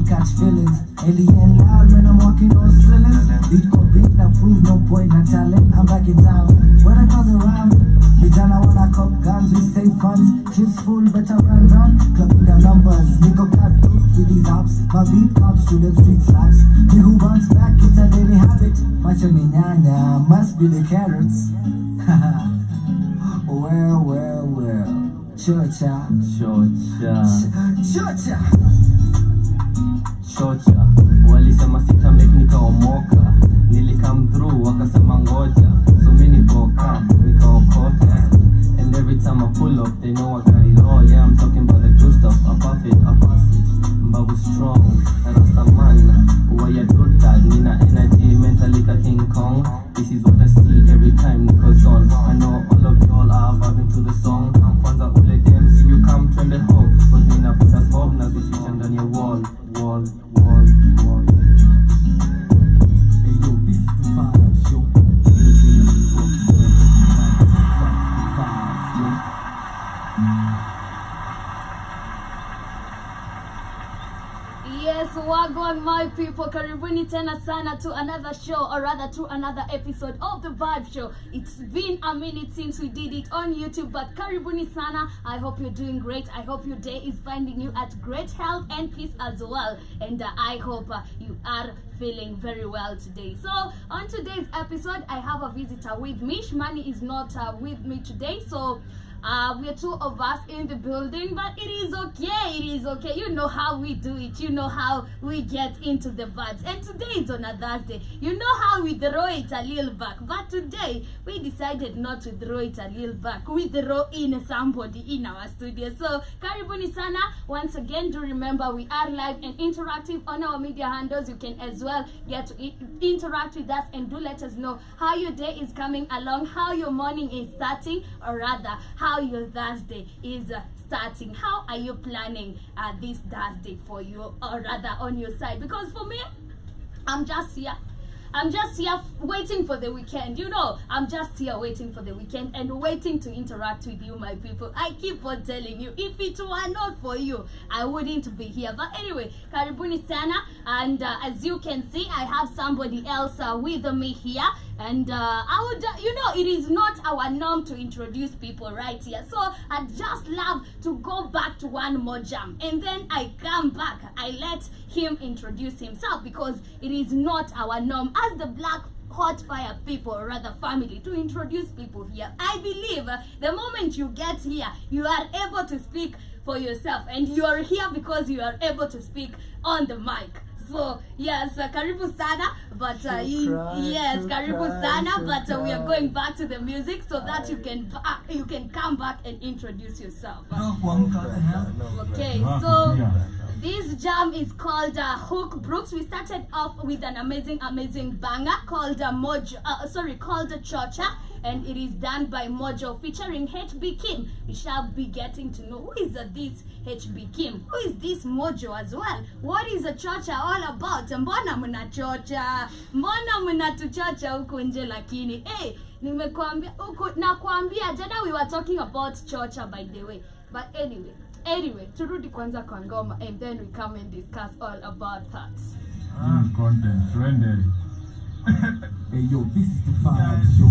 Catch feelings, alien loud when I'm walking on cylinders. Beat go beat, na prove no point, na talent. I'm back in town. When I cause around, we done I wanna cop guns, we save funds. Chips full, better run. Clubbing the numbers, nigga got through with these ups. My beat comes to them street slaps. Me who bounce back, it's a daily habit. Much of me nyanya, must be the carrots. Well. Chocha. Chocha, walisema sita make nikaomoka. Nilikam through, wakasema ngoja. So many boka, nikaokota. And every time I pull up, they know I got it all. Yeah, I'm talking about the true stuff. I puff it, I pass it. Mbabu strong, Rasta man. Why you do that? Nina energy, mentally ka King Kong. This is what I see every time Nico's on. I know all of y'all are vibing to the song. Kwanza ule dem, see you come trend the home. Cause Nina put us bob, na zishisha ndani ya wall. Hey yo, this is the vibes, yo. Yes, wagwan my people, karibuni tena sana to another show, or rather to another episode of the Vibe Show. It's been a minute since we did it on YouTube, but karibuni sana. I hope you're doing great. I hope your day is finding you at great health and peace as well. And I hope you are feeling very well today. So on today's episode, I have a visitor with me. Shmani is not with me today, so we are two of us in the building, but it is okay. You know how we do it. You know how we get into the vibes. And today is on a Thursday. You know how we throw it a little back. But today, we decided not to throw it a little back. We throw in somebody in our studio. So, karibuni sana. Once again, do remember we are live and interactive on our media handles. You can as well get to interact with us and do let us know how your day is coming along, how your morning is starting, or rather, how your Thursday is starting. How are you planning this Thursday for you, or rather on your side? Because for me, I'm just here waiting for the weekend. You know, I'm just here waiting for the weekend and waiting to interact with you, my people. I keep on telling you, if it were not for you, I wouldn't be here. But anyway, karibuni sana. And as you can see, I have somebody else with me here. And I would, it is not our norm to introduce people right here. So I'd just love to go back to one more jam. And then I come back. I let him introduce himself because it is not our norm as the Black Hot Fire people, or rather family, to introduce people here. I believe the moment you get here, you are able to speak for yourself. And you are here because you are able to speak on the mic. So yes, karibu sana, but karibu sana, but we are going back to the music so that you can come back and introduce yourself. Okay, so this jam is called Hook Brooks. We started off with an amazing banger called called Chocha, and it is done by Mojo featuring Hbkim. We shall be getting to know who is this Hbkim, who is this Mojo as well. What is a Chocha all about? Mbona mnachocha? Mbona mnatuchocha huku nje lakini? Hey, nimekwambia huku nakwambia jana we were talking about Chocha by the way. But anyway, turudi kwanza kwa ngoma and then we come and discuss all about that. Content, trending. Hey yo, this is the Vibes Show.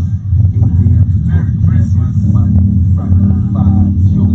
8 a.m. to 12 p.m. Monday, Friday, Vibes Show.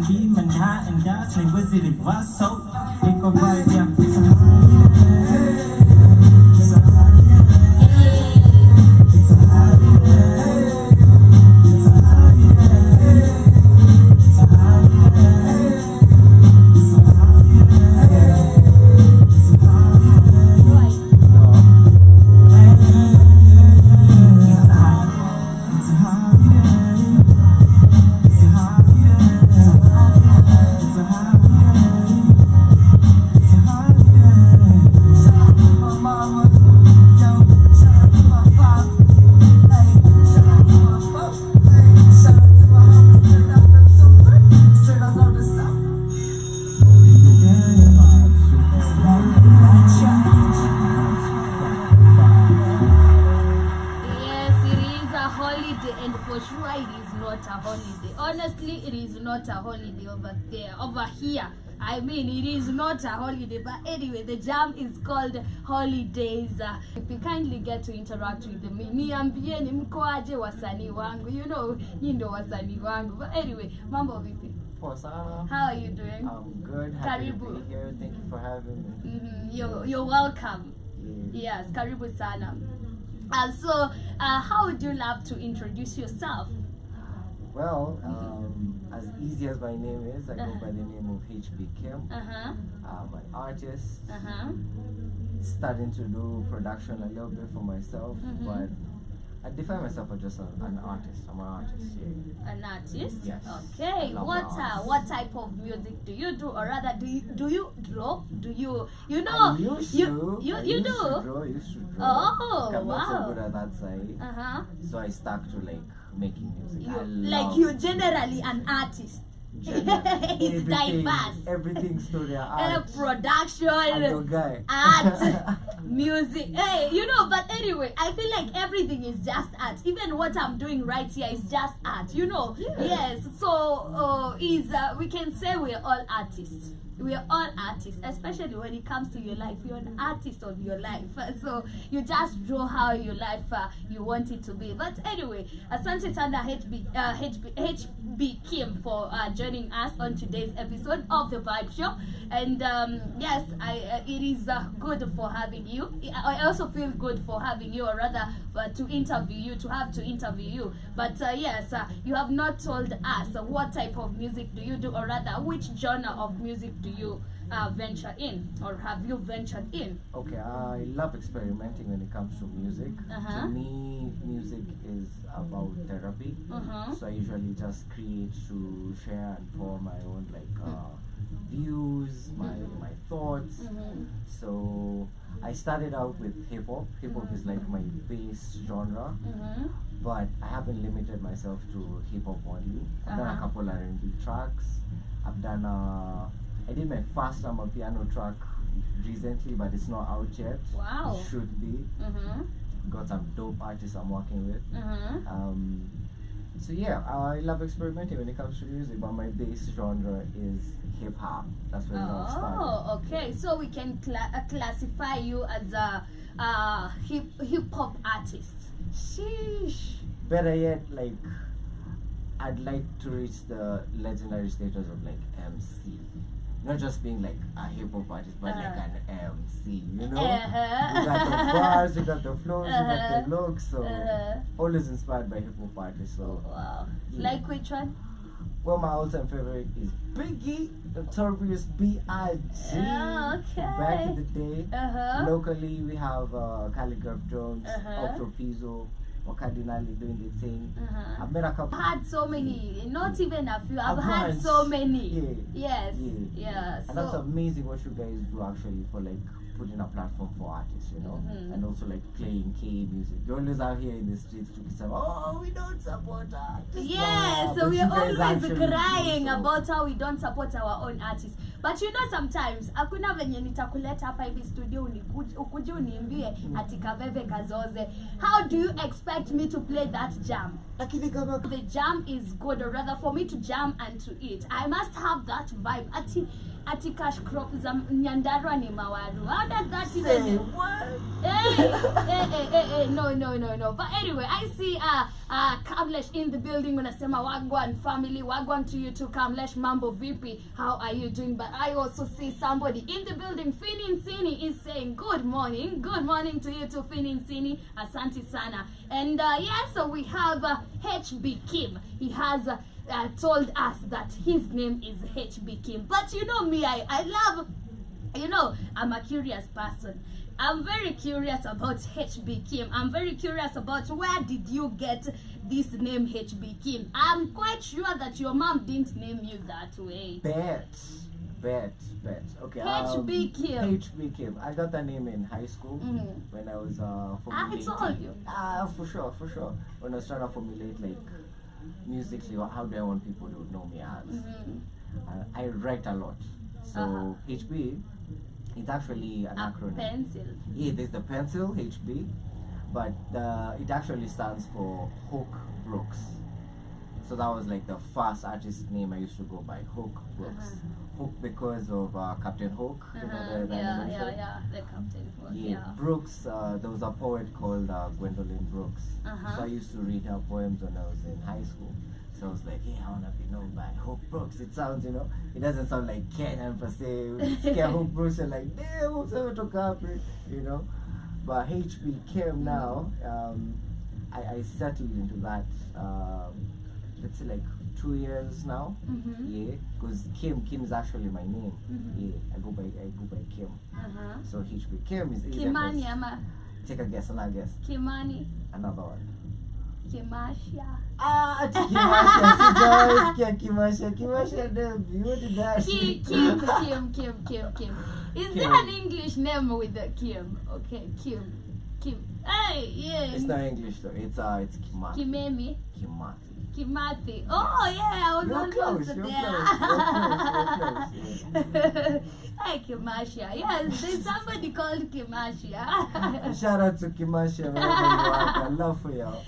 R&B, Manhattan, dance, ni Wizard Vaso. Iko vibe ya and for sure it is not a holiday. Honestly, it is not a holiday over there. Over here, I mean, it is not a holiday. But anyway, the jam is called Holidays. If you kindly get to interact with me, niambieni mko aje wasanii wangu. You know, nyinyi ndo wasanii wangu. But anyway, mambo vipi? Poa sana. How are you doing? I'm good. Happy to Karibu. be here. Thank you for having me. You're welcome. Yeah. Yes, karibu sana. So, how would you love to introduce yourself? Well, as easy as my name is, I go by the name of Hbkim. I'm an artist. Starting to do production a little bit for myself, but I define myself as just an artist. I'm an artist. Yeah. An artist? Yes. Okay. I love the arts. What type of music do you do, or rather, do you draw? Do you know? I used you to. you I you used do? To draw, used to draw. Oh, I'm not so wow. good at that side. So I stuck to like making music. You're generally an artist. It's diverse. Everything studio art. Production, Guy. art, music. Hey, you know, but anyway, I feel like everything is just art. Even what I'm doing right here is just art, you know. Yes, so we can say we're all artists. We are all artists, especially when it comes to your life. You're an artist of your life, so you just draw how your life you want it to be. But anyway, asante sana Hbkim for joining us on today's episode of the Vibe Show. And yes, it is good for having you. I also feel good for having you, or rather to interview you. But yes, you have not told us what type of music do you do, or rather which genre of music do you venture in, or have you ventured in? Okay, I love experimenting when it comes to music. To me, music is about therapy. So I usually just create to share and pour my own views, my thoughts. So I started out with hip hop. Hip hop is like my base genre, but I haven't limited myself to hip hop only. I've done a couple R&B tracks. I've done I did my first piano track recently, but it's not out yet. Wow. It should be. Got some dope artists I'm working with. So yeah, I love experimenting when it comes to music, but my base genre is hip hop. That's where it all started. Oh, okay. So we can classify you as a hip hop artist. Sheesh. Better yet, like I'd like to reach the legendary status of like MC. Not just being like a hip hop artist, but like an MC, you know? You got the bars, you got the flows, you got the looks, so always inspired by hip hop artists. So wow. Like which one? Well, my all-time favorite is Biggie, Notorious B.I.G. Okay. Back in the day. Locally, we have Calligraph Jones, Ultra Pizzo, Cardinali doing the thing. I've met a couple. I've had so many, not even a few. I've had so many. Yes. And So that's amazing what you guys do actually for like putting a platform for artists, you know, and also like playing K music. You're always out here in the streets to say, "Oh, we don't support artists." yes, so But we're you guys always actually crying do, so. about how we don't support our own artists. But you know sometimes hakuna venye nitakuleta hapa hivi studio ukuje uniimbie ati kaveve kazoze. How do you expect me to play that jam? Lakini kama The jam is good, or rather for me to jam and to eat, I must have that vibe. Ati cash crop za Nyandarua ni mawaru. How does that say even? what? Hey, no. But anyway, I see Kamlesh in the building. Unasema wagwan family, wagwan to you too, Kamlesh. Mambo vipi? How are you doing? But I also see somebody in the building. Finin Sini is saying good morning to you too, Finin Sini. Asante sana. And yeah, so we have Hbkim. He has told us that his name is Hbkim. But you know me, I love, you know, I'm a curious person. I'm very curious about Hbkim. I'm very curious about where did you get this name Hbkim. I'm quite sure that your mom didn't name you that way. Bet. Okay. Hbkim. Hbkim. I got the name in high school when I was I formulating. told you. For sure. When I was trying to formulate like musically, how do I want people to know me as? I write a lot. So HB, it's actually an acronym. Pencil. Yeah, there's the pencil HB, but it actually stands for Hook Brooks. So that was like the first artist name I used to go by, Hook Brooks. Hook because of Captain Hook. You know, the animation? Yeah, the Captain Hook. Yeah, Brooks, there was a poet called Gwendolyn Brooks. So I used to read her poems when I was in high school. So I was like, yeah, I want to be known by Hook Brooks. It sounds, you know, it doesn't sound like Kenyan per se. Scare Hook Brooks, you're like, damn, what's ever to copy, you know? But Hbkim now, I settled into that, let's say like 2 years now. Yeah, because Kim is actually my name. Yeah, I go by Kim. So Hbkim is Kimani ama take a guess, another guess. Kimani. Another one. Kimasha. Kimasha, Debbie, what did that Kim. Is there an English name with the Kim? Okay, Kim. Hey, yeah. It's not English though. It's Kimathi. Kimemi. Kimathi. Oh yeah, I was You're almost close, you're there. Hey, Kimasha. Yes, there's somebody called Kimasha. Shout out to Kimasha, wherever you are. I love for y'all.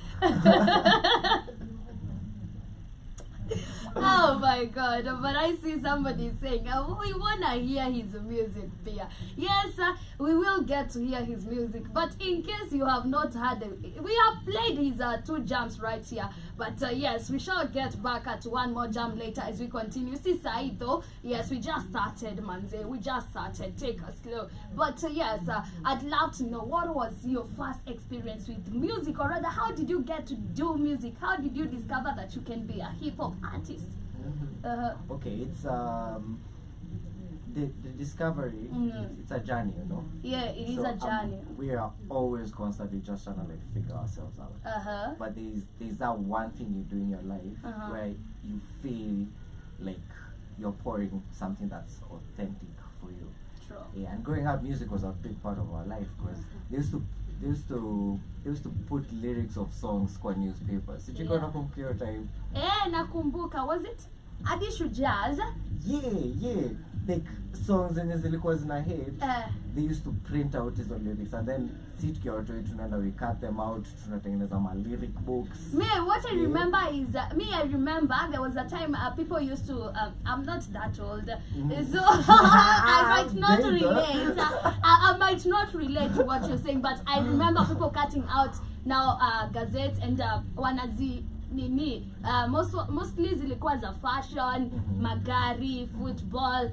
Oh my god, but I see somebody saying we wanna hear his music there. Yes, we will get to hear his music, but in case you have not heard it, we have played his 2 jams right here, but yes, we shall get back at one more jam later as we continue. See Said though, yes, we just started, manze, we just started, take us slow. But yes, I'd love to know, what was your first experience with music, or rather, how did you get to do music? How did you discover that you can be a hip-hop artist? Okay, it's the discovery. It's a journey, you know. Yeah, it is a journey. We are always constantly just trying to like figure ourselves out. But there's that one thing you do in your life where you feel like you're pouring something that's authentic for you. True. Yeah, and growing up, music was a big part of our life because they used to put lyrics of songs kwa newspapers. Did you go to computer time? Nakumbuka, was it Adishu Jazz? Yeah. Like songs zenye zilikuwa zina hit, they used to print out hizo lyrics and then sit kiwa to it, tunaenda we cut them out, tunatengeneza ma lyric books. What I remember is I remember there was a time people used to I'm not that old, so I might not relate. I might not relate to what you're saying, but I remember people cutting out now gazettes and wanazi nini mostly zilikuwa za fashion, magari, football.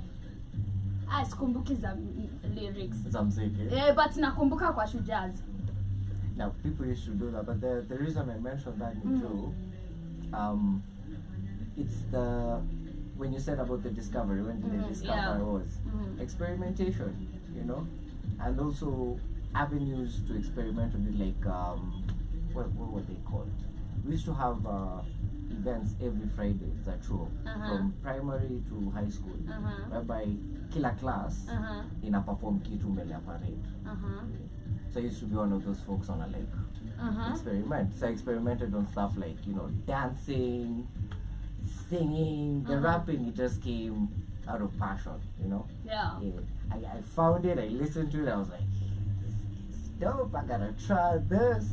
Sikumbuki za lyrics za mziki. But nakumbuka kwa Shujaz. Now people used to do that, but the reason I mentioned that in Joe, it's the when you said about the discovery, when did the discovery was experimentation, you know, and also avenues to experiment with it, like what were they called? We used to have events every Friday, that's true, from primary to high school, whereby kila class in a perform kitu mbele ya parade. So I used to be one of those folks on a like experiment. So I experimented on stuff like, you know, dancing, singing, the rapping. It just came out of passion, you know. Yeah. I found it, I listened to it, I was like, this is dope, I gotta try this.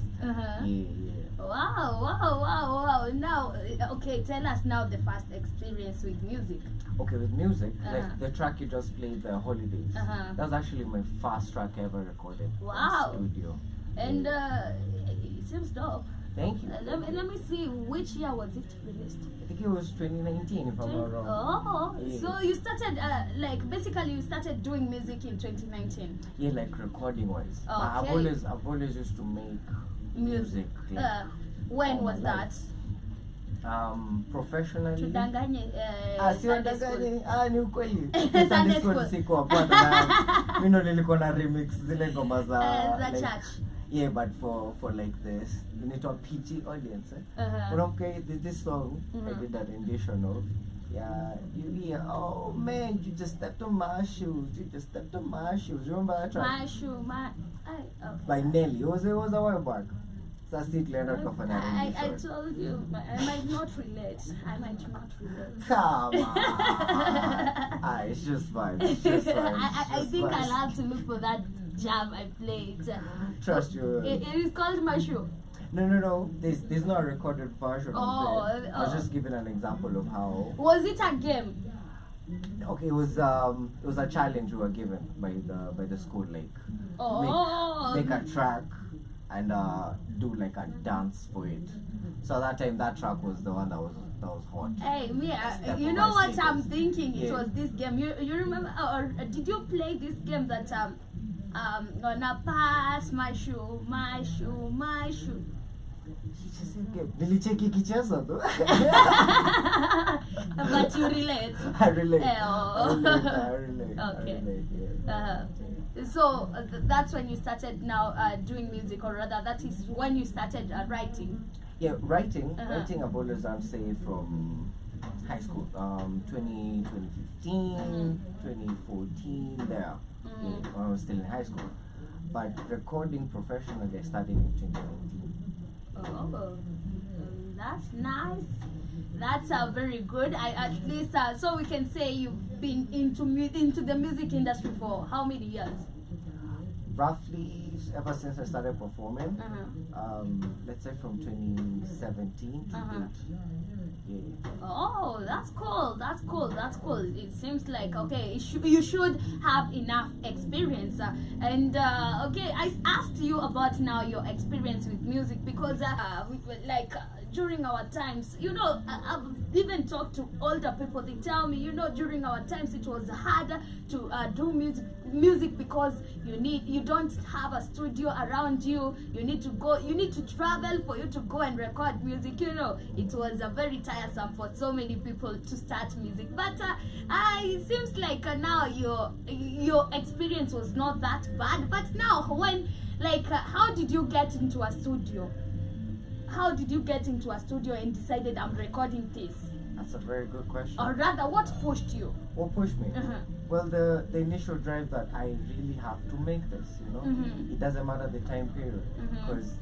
Wow. Now, okay, tell us now the first experience with music. Okay, with music, like the track you just played, The Holidays, that was actually my first track I ever recorded. Wow. In studio. And it seems dope. Thank you. Let me see, which year was it released? I think it was 2019, if I'm not wrong. Oh, Yeah. so you started, basically you started doing music in 2019. Yeah, like recording wise. Okay. I've always used to make music. When all was my that? Professionally. Tudanganye, Si Sunday school. wadanganye, ni ukweli. Sunday Sunday school school. sikuwa bwana. Mimi ndo nilikuwa na remix zile ngoma za Za like, church. yeah, but for like this, you need to a PG audience. Okay, this song I did a rendition of. Yeah, you hear, oh man, you just stepped on my shoes. You just stepped on my shoes. You remember that track? My shoe, okay. By Nelly. It was a while back. So I told you, I might not relate. Come on. It's just fine. It's just fine. I think I'll have to look for that jam I played. Trust you. It is called My Shoe. No. There's no recorded version of it. I was just giving an example of how. Was it a game? Okay, it was a challenge we were given by the school, like make a track and do like a dance for it. So that time that track was the one that was hot. Hey, me, Step you on know my what sneakers. I'm thinking? It Yeah. was this game. You remember, or did you play this game that gonna pass my shoe? Nilicheki kicheza though. But you relate. I relate. Okay. I relate, yeah. So that's when you started now doing music, or rather, that is when you started writing. Yeah, writing I've always done, say, from high school, 2015, 2014, there, when I was still in high school. But recording professionally, I started in 2019. Oh, that's nice. That's very good. I at least so we can say you've been into the music industry for how many years? Roughly ever since I started performing, let's say from 2017 to date. Yeah. Oh, that's cool. It seems like, okay, you should have enough experience. Okay, I asked you about now your experience with music because during our times, I've even talked to older people. They tell me, during our times it was harder to do music because you don't have a studio around you. You need to travel for you to go and record music. It was very tiresome for so many people to start music. But it seems like now your experience was not that bad. But now, when how did you get into a studio? How did you get into a studio and decided I'm recording this? That's a very good question. Or rather, what pushed you? What pushed me? Well, the initial drive that I really have to make this, it doesn't matter the time period, because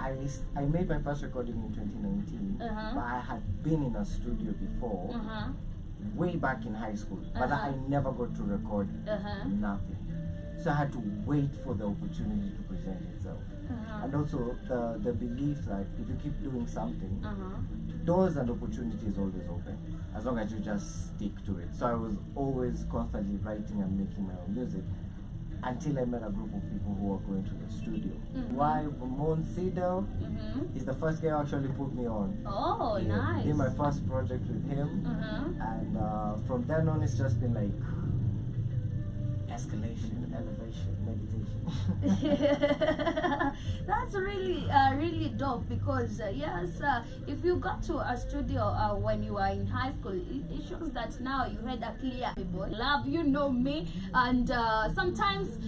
I made my first recording in 2019, but I had been in a studio before, way back in high school, but I never got to record nothing. So I had to wait for the opportunity to present itself. And also the belief that if you keep doing something, doors and opportunities always open, as long as you just stick to it. So I was always constantly writing and making my own music until I met a group of people who were going to the studio. Why Ramon Cedar is the first guy who actually put me on. Oh, nice. Did my first project with him, and from then on it's just been like escalation, elevation, meditation. That's really dope because yes, if you got to a studio when you were in high school, it shows that now you had a clear love. Me, and sometimes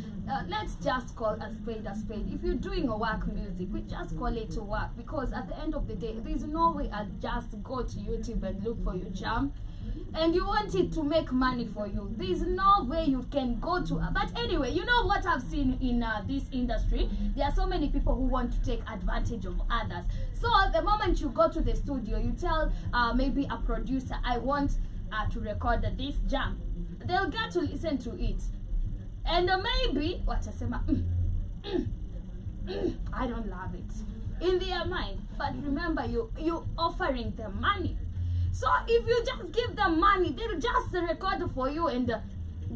let's just call a spade a spade. If you're doing a work music, we just call it to work, because at the end of the day, there's no way I'll just go to YouTube and look for your jam and you want it to make money for you. There's no way you can go to but anyway, you know what I've seen in this industry, there are so many people who want to take advantage of others. So the moment you go to the studio, you tell maybe a producer, I want to record this jam, they'll get to listen to it, and maybe watasema I don't love it in their mind. But remember, you offering them money. So if you just give them money, they'll just record for you and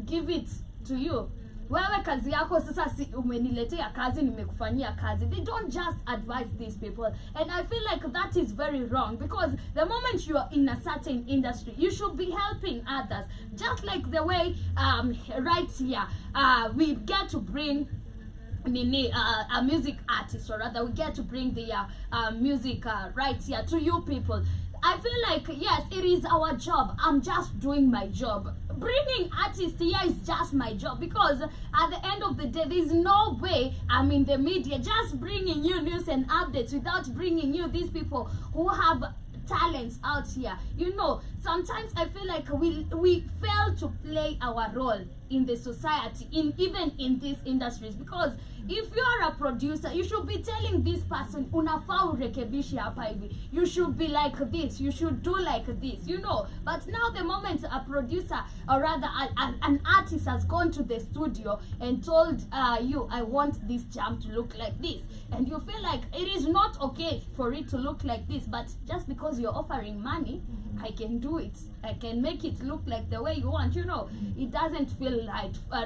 give it to you. Wewe kazi yako sasa, si umeniletea kazi, nimekufanyia kazi. They don't just advise these people, and I feel like that is very wrong, because the moment you are in a certain industry, you should be helping others, just like the way right here we get to bring a music artist, or rather we get to bring the music right here to you people. I feel like, yes, it is our job. I'm just doing my job. Bringing artists here is just my job, because at the end of the day, there's no way I'm in the media just bringing you news and updates without bringing you these people who have talents out here. You know, sometimes I feel like we fail to play our role in the society, even in these industries, because if you are a producer, you should be telling this person, unafaa urekebishe hapa hivi, you should be like this, you should do like this, you know. But now the moment a producer, or rather an artist, has gone to the studio and told you, I want this jam to look like this, and you feel like it is not okay for it to look like this, but just because you're offering money, I can do it, I can make it look like the way you want, you know. It doesn't feel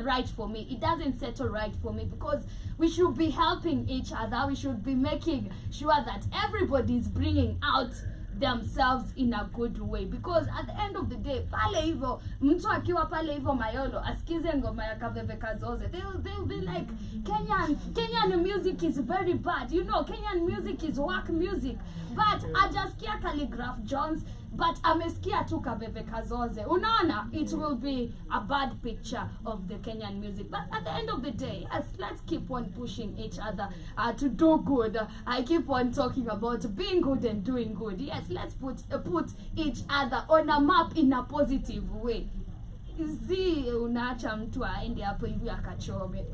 right for me. It doesn't settle right for me, because we should be helping each other. We should be making sure that everybody is bringing out themselves in a good way, because at the end of the day, pale hivyo mtu akiwa pale hivyo Mayolo asikize ngoma ya Kaveve Kazoze, they'll be like, Kenyan music is very bad, you know. Kenyan music is work music, but ajasikia Calligraph Jones, but amesikia tu Kaveve Kazoze. Unaona, it will be a bad picture of the Kenyan music. But at the end of the day, yes, let's keep on pushing each other to do good. I keep on talking about being good and doing good. Yes, let's put each other on a map in a positive way. Si unaacha mtu aende hapo hivi akachome.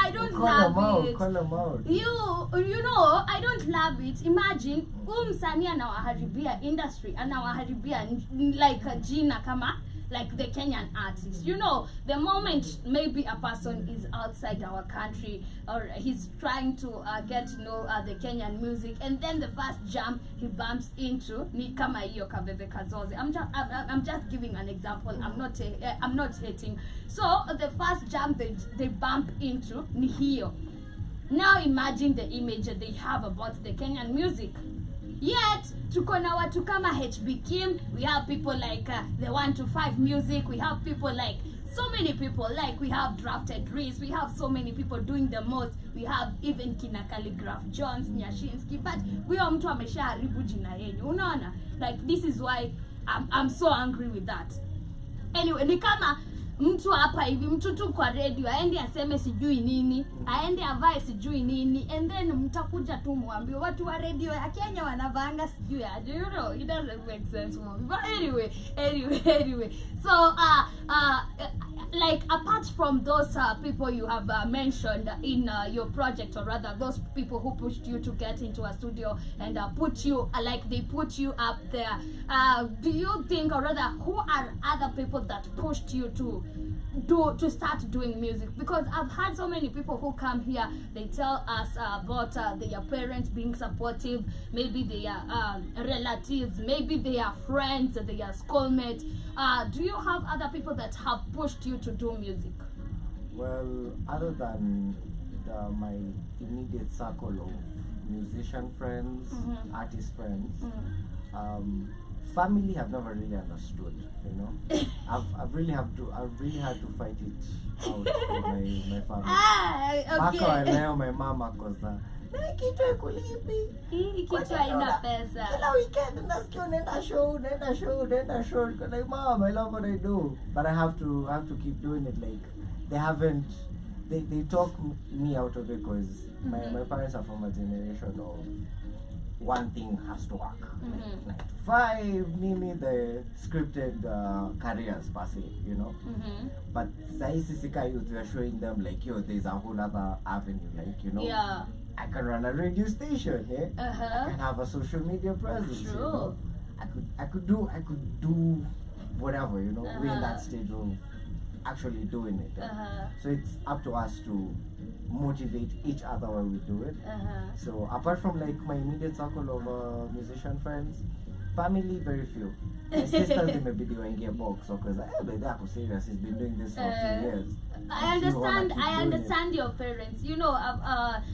I don't love it. Call them out. You know, I don't love it. Imagine msanii anawaharibia industry, anawaharibia like jina kama like the Kenyan artist. You know, the moment maybe a person is outside our country, or he's trying to get to know the Kenyan music, and then the first jam he bumps into ni kama hiyo Kaveve Kazoze. I'm just giving an example. I'm not hating. So the first jam they bump into ni hiyo. Now imagine the image that they have about the Kenyan music. Yet, tuko na watu kama Hbkim, we have people like the 1 to 5 music, we have people like, so many people, like we have Drafted Reese, we have so many people doing the most, we have even kina Calligraph Jones, Nyashinsky, but huyo mtu ameshaharibu jina yenu, unaona? Like, this is why I'm so angry with that. Anyway, ni kama mtu hapa hivi, mtu tu kwa radio aende aseme sijui nini, aende avae sijui nini, and then mtakuja tu muambie watu wa radio ya Kenya wanavanga sijui aje. You know, it doesn't make sense for me. But anyway, so like, apart from those people you have mentioned in your project, or rather those people who pushed you to get into a studio and put you they put you up there, do you think, or rather who are other people that pushed you to start doing music? Because I've had so many people who come here, they tell us about their parents being supportive, maybe their relatives, maybe their friends, their schoolmates. Do you have other people that have pushed you to do music? Well, other than my immediate circle of musician friends, artist friends, family have never really understood, you know. I've really had to fight it out with my family. Okay. Mpaka leo my mama kosa kitu ekulipi, Hii kitu haina pesa. kila weekend nasikia unaenda show. Like, Mom, I love what I do, but I have to keep doing it. Like, they talk me out of it, because my parents are from a generation of one thing has to work. Like 9 to 5, Mimi, the scripted careers per se, you know. But Saisi Sika youth, we are showing them like, yo, there's a whole other avenue, like, you know. Yeah. I can run a radio station, I can have a social media presence. True. You know? I could do whatever, you know. We're in that stage of actually doing it. So it's up to us to motivate each other while we do it. So apart from like my immediate circle of musician friends, family very few. My sisters imebidi waingie box because baby ako serious, he's been doing this for a few years. I understand your parents. You know,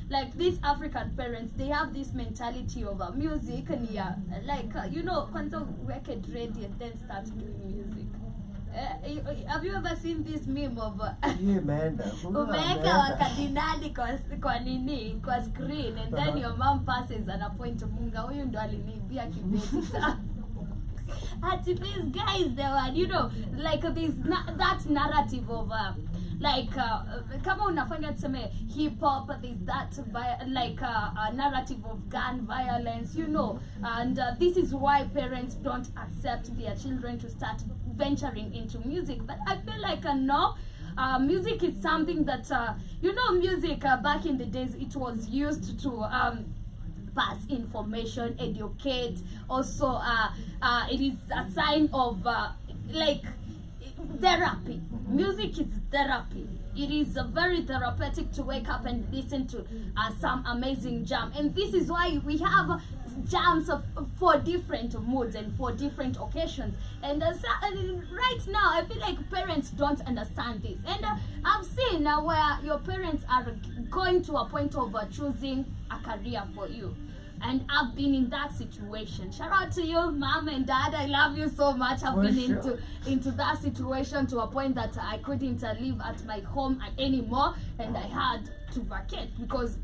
like these African parents, they have this mentality of music and like you know, kwanza weke dread and then start doing music. Have you ever seen this meme of Yeah, man. umeweka wakadinali kwa nini kwa screen and then your mom passes and a point munga huyu ndo aliniibia kibeti ta at these guys they were, you know, like this that narrative of like kama unafanya tuseme hip hop, there's that like a narrative of gun violence, you know, and this is why parents don't accept their children to start venturing into music. But I feel like no, music is something that you know, music back in the days, it was used to pass information, educate. Also, it is a sign of like therapy. Music is therapy. It is very therapeutic to wake up and listen to some amazing jam. And this is why we have jams for different moods and for different occasions. And right now, I feel like parents don't understand this. And I've seen where your parents are going to a point of choosing a career for you. And I've been in that situation. Shout out to you, mom and dad. I love you so much. I've been into that situation to a point that I couldn't live at my home anymore, and I had to vacate because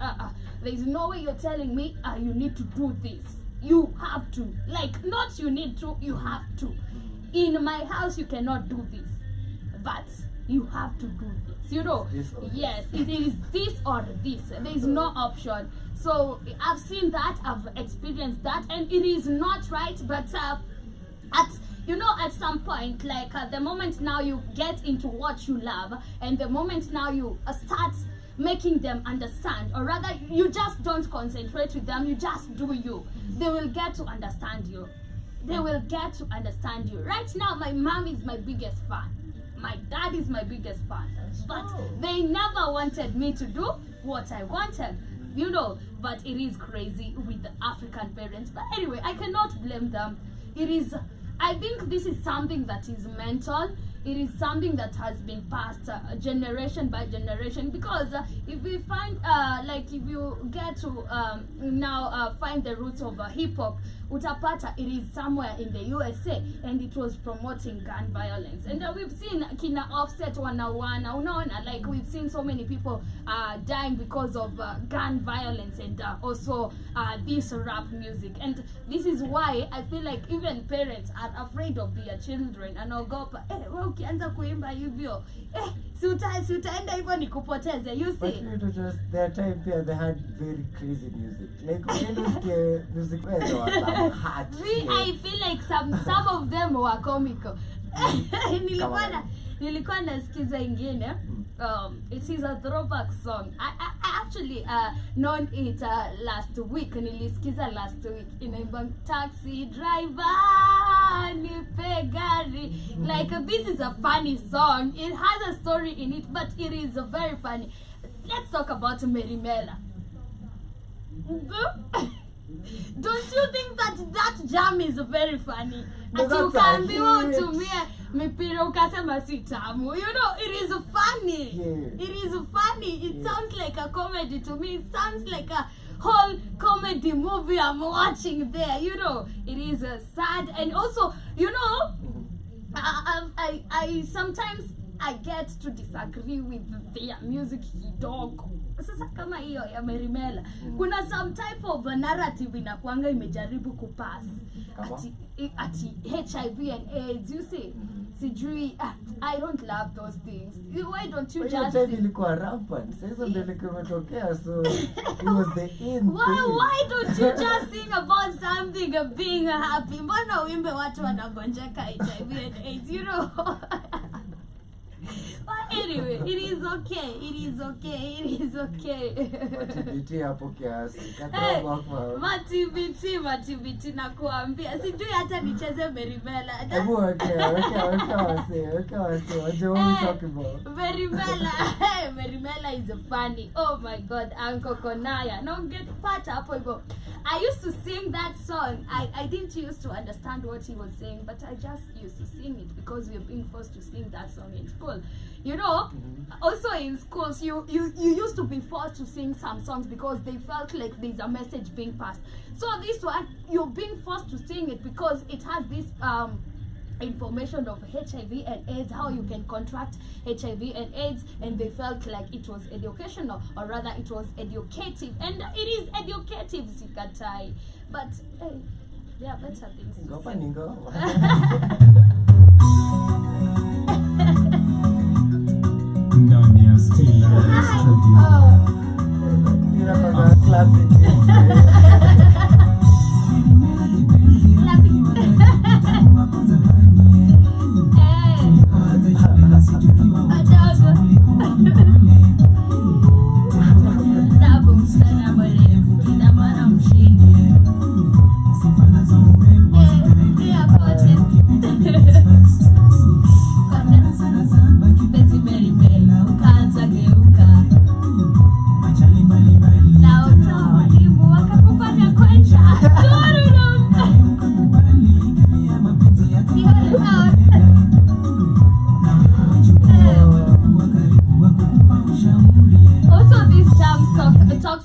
there's no way you're telling me you need to do this. You have to. Like, not you need to, you have to. In my house, you cannot do this, but you have to do this. You know, yes, it is this or this. There is no option. So I've seen that, I've experienced that, and it is not right. But at some point, like the moment now you get into what you love, and the moment now you start making them understand, or rather you just don't concentrate with them, you just do you, they will get to understand you. They will get to understand you. Right now, my mom is my biggest fan. My dad is my biggest fan. But they never wanted me to do what I wanted, you know. But it is crazy with the African parents. But anyway, I cannot blame them. It is, I think this is something that is mental. It is something that has been passed generation by generation. Because if we find, like if you get to now find the roots of hip hop, utapata it is somewhere in the USA, and it was promoting gun violence. And we've seen kina Offset unaona, like we've seen so many people dying because of gun violence, and also this rap music. And this is why I feel like even parents are afraid of their children. Anaogopa, ukianza kuimba hivyo, si utaenda hivyo nikupoteze, you see. But you know, just their time here, they had very crazy music. Like when music I feel like some of them were comical. nilikuwa nasikiza ingine, it is a throwback song. I actually known it last week. Nilisikiza last week, inaimba taxi driver nipe gari. Like this is a funny song. It has a story in it, but it is very funny. Let's talk about Merimela. Don't you think that jam is very funny? Ati ukaambiwa utumie mipira ukasema si tamu. You know, it is funny. It is funny. It sounds like a comedy to me. It sounds like a whole comedy movie I'm watching there. You know, it is sad. And also, you know, I sometimes I get to disagree with their music kidogo. Sasa kama hiyo ya Merimela, kuna some type of narrative inakuanga imejaribu kupass ati HIV and AIDS, you see. Sijui, I don't love those things. Why don't you just sing? Ilikuwa rampant. Sasa ndio imetokea, so it was the end. Why don't you just sing about something of being happy? Mbona uimbe watu wanagonjeka HIV and AIDS, you know? Anyway, it is okay. It is okay. It is okay. TBT hapo kiasi. Hey, Katoro matibiti nakuambia. Sijui hata nicheze Merimela. Ebu okay. What you talking about? Merimela is funny. Oh my God, Uncle Konaya. No get part hapo hivyo. I used to sing that song. I didn't used to understand what he was saying, but I just used to sing it because we were being forced to sing that song in school. You know, also in schools, you used to be forced to sing some songs because they felt like there's a message being passed. So this one, you're being forced to sing it because it has this information of HIV and AIDS, how you can contract HIV and AIDS, and they felt like it was educational, or rather it was educative, and it is educative, sikatai. But hey, there are better things to say. Ndani ya Stella Studio. Classic.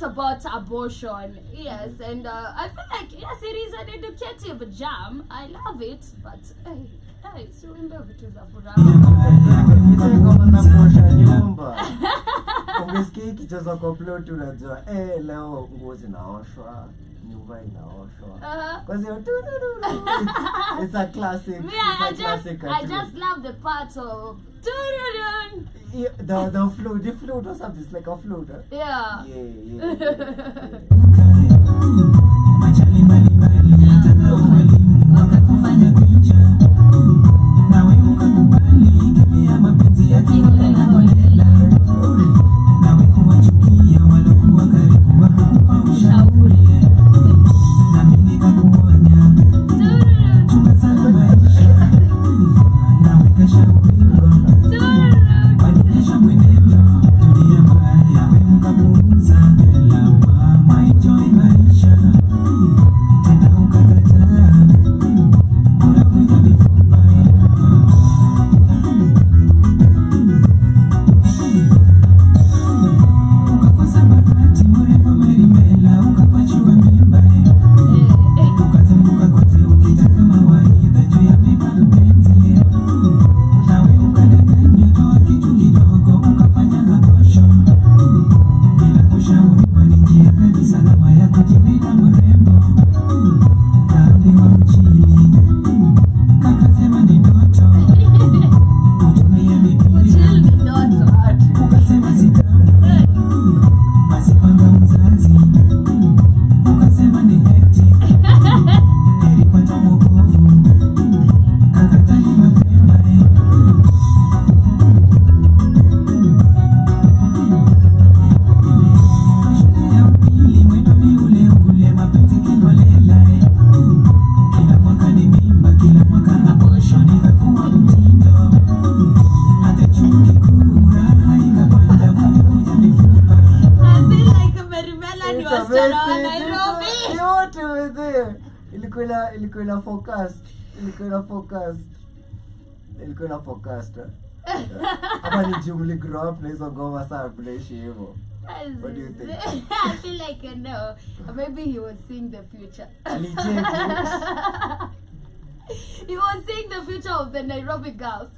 About abortion, yes, and I feel like yes, it is an educative jam. I love it, but hey, so remember vitu za furaha. Ungesikia kicheza kwa plot unajua leo nguo zinaoshwa, nyumba inaoshwa. Kwa hiyo it's a classic. I just love the part of the flute or something. It's like a flute. Huh? Yeah. Ilikuwa focused. Hapa ni jumli grow up na hizo ngoma saa kuleishi hivyo. What do you think? I feel like no. Maybe he was seeing the future. He was seeing the future of the Nairobi girls.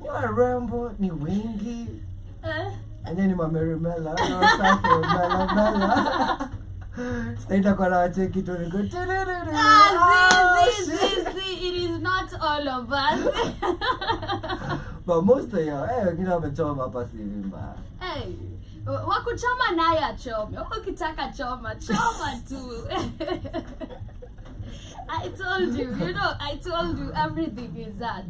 Warembo ni wengi. And then Merimela, no stuff Mela. Staita kwa na wacheki tu niko it is not all of us. But most of you, wengine wamechoma hapa si vimba. Wakuchoma naye achome. Ukitaka choma tu. I told you, I told you everything is art.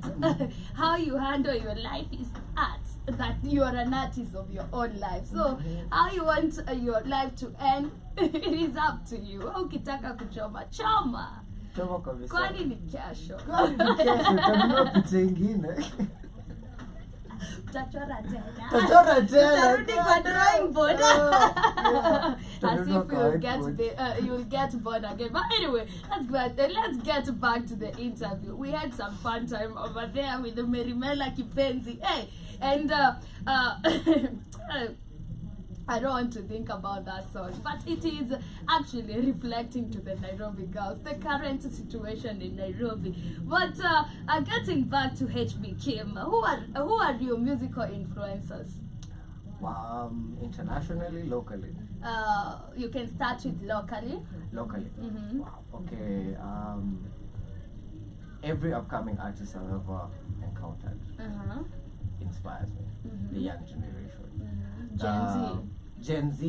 How you handle your life is art. that you are an artist of your own life. So how you want your life to end, it is up to you. Ukitaka kuchoma choma, Choma kabisa. kwani ni kesho. Kwani ni kesho, utanunua picha ingine. Utachora tena. Utachora tena. Utarudi kwa drawing board. As Utanunua if kwa you'll get bored again. But anyway, let's get back to the interview. We had some fun time over there with the Merimela Kipenzi. Hey, and I don't want to think about that song, but it is actually reflecting to the Nairobi girls, the current situation in Nairobi. But getting back to Hbkim, who are your musical influencers? Internationally, locally. You can start with locally. Locally. Mm-hmm. Wow. Okay. Every upcoming artist I've ever encountered inspires me. Mm-hmm. The young generation. Mm-hmm. Gen Z.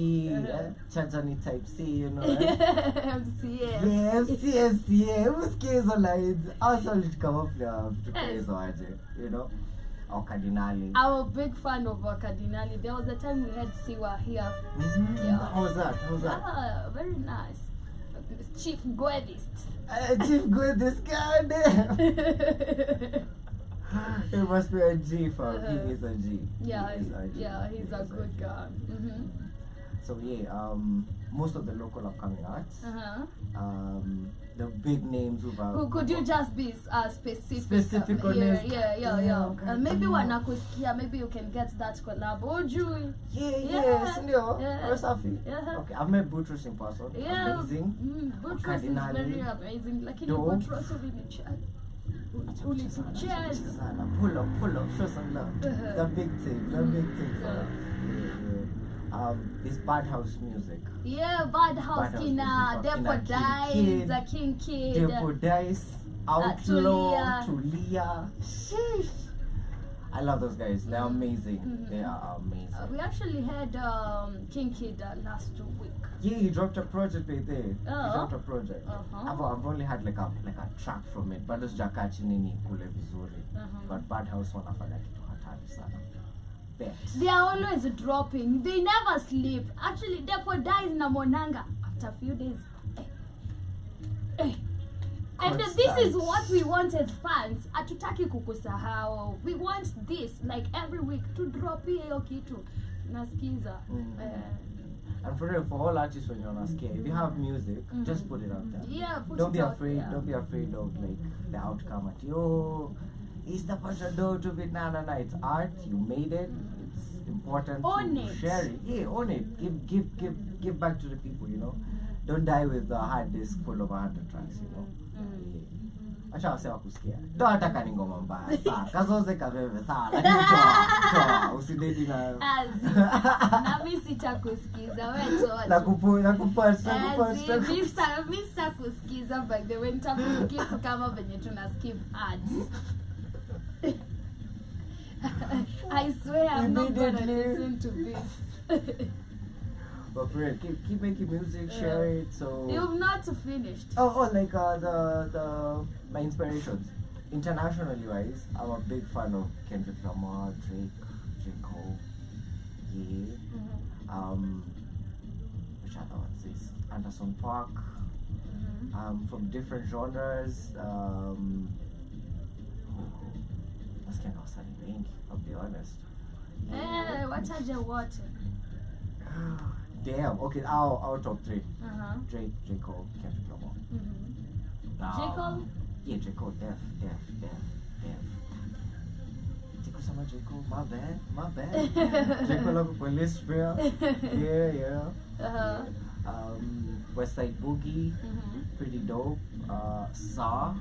Chajani type C, you know. MCA. Yeah, FCA. Usikie hizo lines. Also come up to hizo aje, you know. Or Cardinali. I'm a big fan of Cardinali. There was a time we had Siwa here. Yeah. How's that? Very nice. Chief Guedist. Chief good, this guy there. He must be a G for he is a G. Yeah, he is a G. he's a good guy. Mm-hmm. So yeah, most of the local upcoming arts, the big names who Could you just be specific? Specific on names? Yeah. Okay. Maybe wanakusikia, maybe you can get that collab. Ojui. Yeah, Sindio, Yeah. or Safi. Yeah. Okay, I've met Boutros in person. Yeah. Amazing. Boutros is Cardinali. very amazing. Lakini Dope. Boutros ulinicheza. Pull up, show some love. It's a big thing. Yeah. This bad house music. Yeah, Bad House Kina, Depo Dice, the King Kid. Depo Dice, Outlaw, Tulia. Sheesh. I love those guys. They're amazing. They are amazing. We actually had King Kid last week. Yeah, he dropped a project right there. He dropped a project. Uh-huh. I've only had like a track from it. But those jakachi nini kule vizuri. But Bad House wanafanya kitu hatari sana. They are always dropping. They never sleep. Actually, Depo Dies na Monanga after a few days. And this is what we want as fans. Hatutaki kukusahau. We want this like every week to drop hiyo kitu. Nasikiza. And for real, for all artists when you're not scared, if you have music, just put it out there. Yeah, Don't be afraid. Don't be afraid of like the outcome. At it's the pressure door to it. No. It's art. You made it. It's important Own to it. share it. Yeah, own it. Give back to the people. You know, don't die with a hard disk full of 100 tracks. You know. Acha wasema kusikia. Ndio hata kani ngoma mbaya. Sawa, kazoze kaveve sawa. Lakini toa usidedi na Na mimi sitakusikiza wewe toa. Nakupata. Mimi sitakusikiza by the way nitakusikiza kama venye tuna skip ads. I swear I'm not gonna listen to this. But for real, keep making music, share it. So You've not finished. Like my inspirations, internationally wise, I'm a big fan of Kendrick Lamar, Drake, J. Cole, which other ones is Anderson Park. From different genres. That's kind of something. I'll be honest. Wataje wote. Damn. Okay, our top three. Drake, J. Cole, Kendrick Lamar. J. Cole? Yeah, J. Cole, def. Sama J. Cole, my bad. J. Cole up for list, bro. Yeah. West Side Boogie, pretty dope. Saw,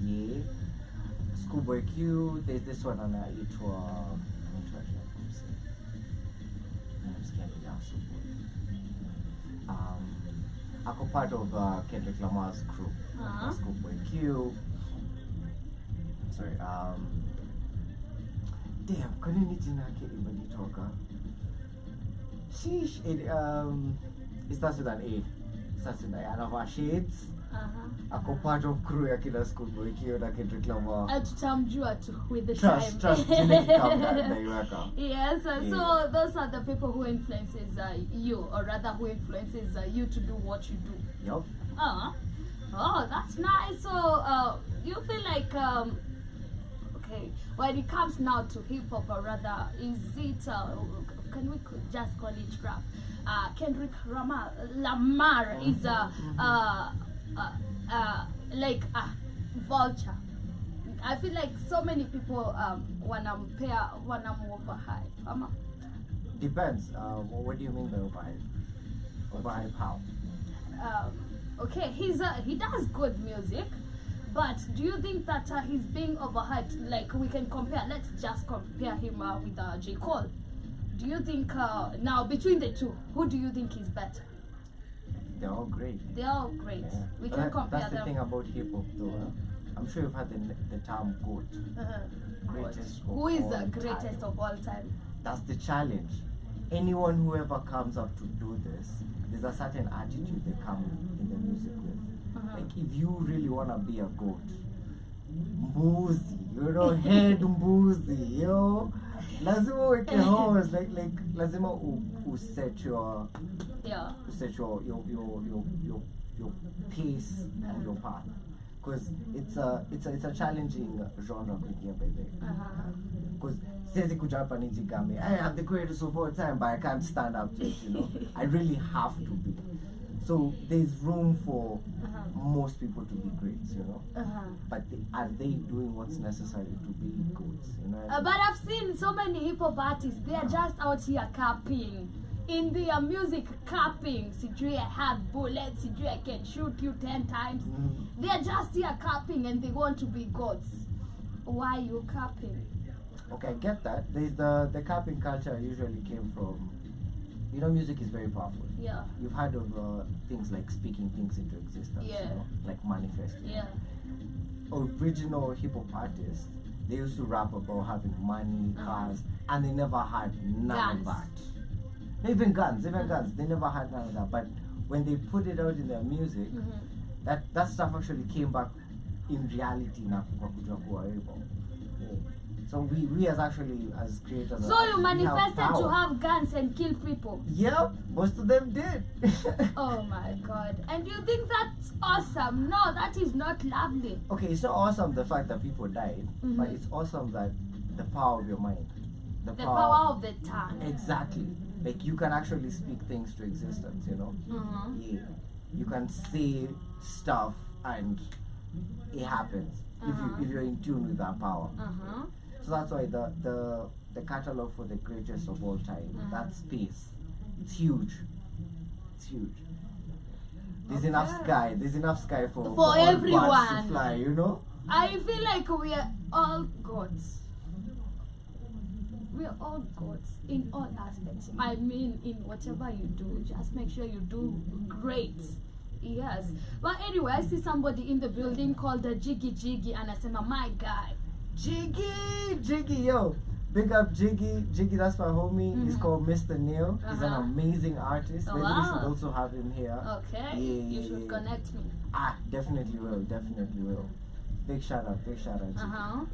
yeah. Schoolboy Q. There's this one on ako part of Kendrick Lamar's crew. Schoolboy Q. Sorry, damn, kanini jina yake imenitoka. Sheesh, it starts with an A. sasa anavaa shades. Uh-huh. Ako part of crew ya kila schoolboy kio na Kendrick Lamar. Tutamjua tu with the Trust time. zile kikam naiweka. Yes, Yeah. so those are the people who influences you, or rather who influences you to do what you do. Yup. Oh, that's nice. So you feel like okay, when it comes now to hip hop, or rather, is it can we just call it rap? Kendrick Lamar is like a vulture. I feel like so many people wanna overhype. Depends. What do you mean by overhype? Overhype how? Okay, he does good music, but do you think that he's being overhyped? Like we can compare. Let's just compare him with J. Cole. Do you think now between the two, who do you think is better? They're all great. They're all great. Yeah. We But can compare that's the them. thing about hip hop, though. I'm sure you've heard the term GOAT. Greatest of Who is the all greatest time. of all time? That's the challenge. Anyone who ever comes up to do this, there's a certain attitude they come in the music with. Like if you really wanna be a goat, mbuzi, head mbuzi, lazima uweke horse, like lazima set your Yeah. set your pace and your path, because it's a challenging genre kuingia by the way. Because siwezi kuja hapa nijigame I am the greatest of all time, but I can't stand up to it, I really have to be. So there's room for most people to be great, but are they doing what's necessary to be good? But I've seen so many hip hop artists, they are just out here capping. In their music, capping. Sijui I have bullets, sijui I can shoot you 10 times. They are just here capping and they want to be gods. Why are you capping? Okay, I get that. There's the capping culture usually came from, music is very powerful. Yeah. You've heard of things like speaking things into existence, Yeah. like manifesting. Yeah. Original hip hop artists, they used to rap about having money, cars, and they never had none of Guns. that. Even guns, they never had none of that. But when they put it out in their music, that stuff actually came back in reality now. So we as creators. So you manifested to power. have guns and kill people? Yep, most of them did. Oh my god. And you think that's awesome? No, that is not lovely. Okay, it's not awesome the fact that people died, but it's awesome that the power of your mind. The power of the tongue. Exactly. Like you can actually speak things to existence, Yeah. You can say stuff and it happens if you're in tune with that power. So that's why the catalog for the greatest of all time, that space, it's huge. It's huge. There's enough sky for all everyone birds to fly, I feel like we are all gods. We are all gods in all aspects. I mean, in whatever you do, just make sure you do great. Yes. But anyway, I see somebody in the building called Jiggy, and I say, my guy. Jiggy, yo. Big up Jiggy. That's my homie. He's called Mr. Neil. He's an amazing artist. Maybe we should also have him here. Okay. Yeah. You should connect me. Definitely will. Big shout out, Jiggy. Yeah.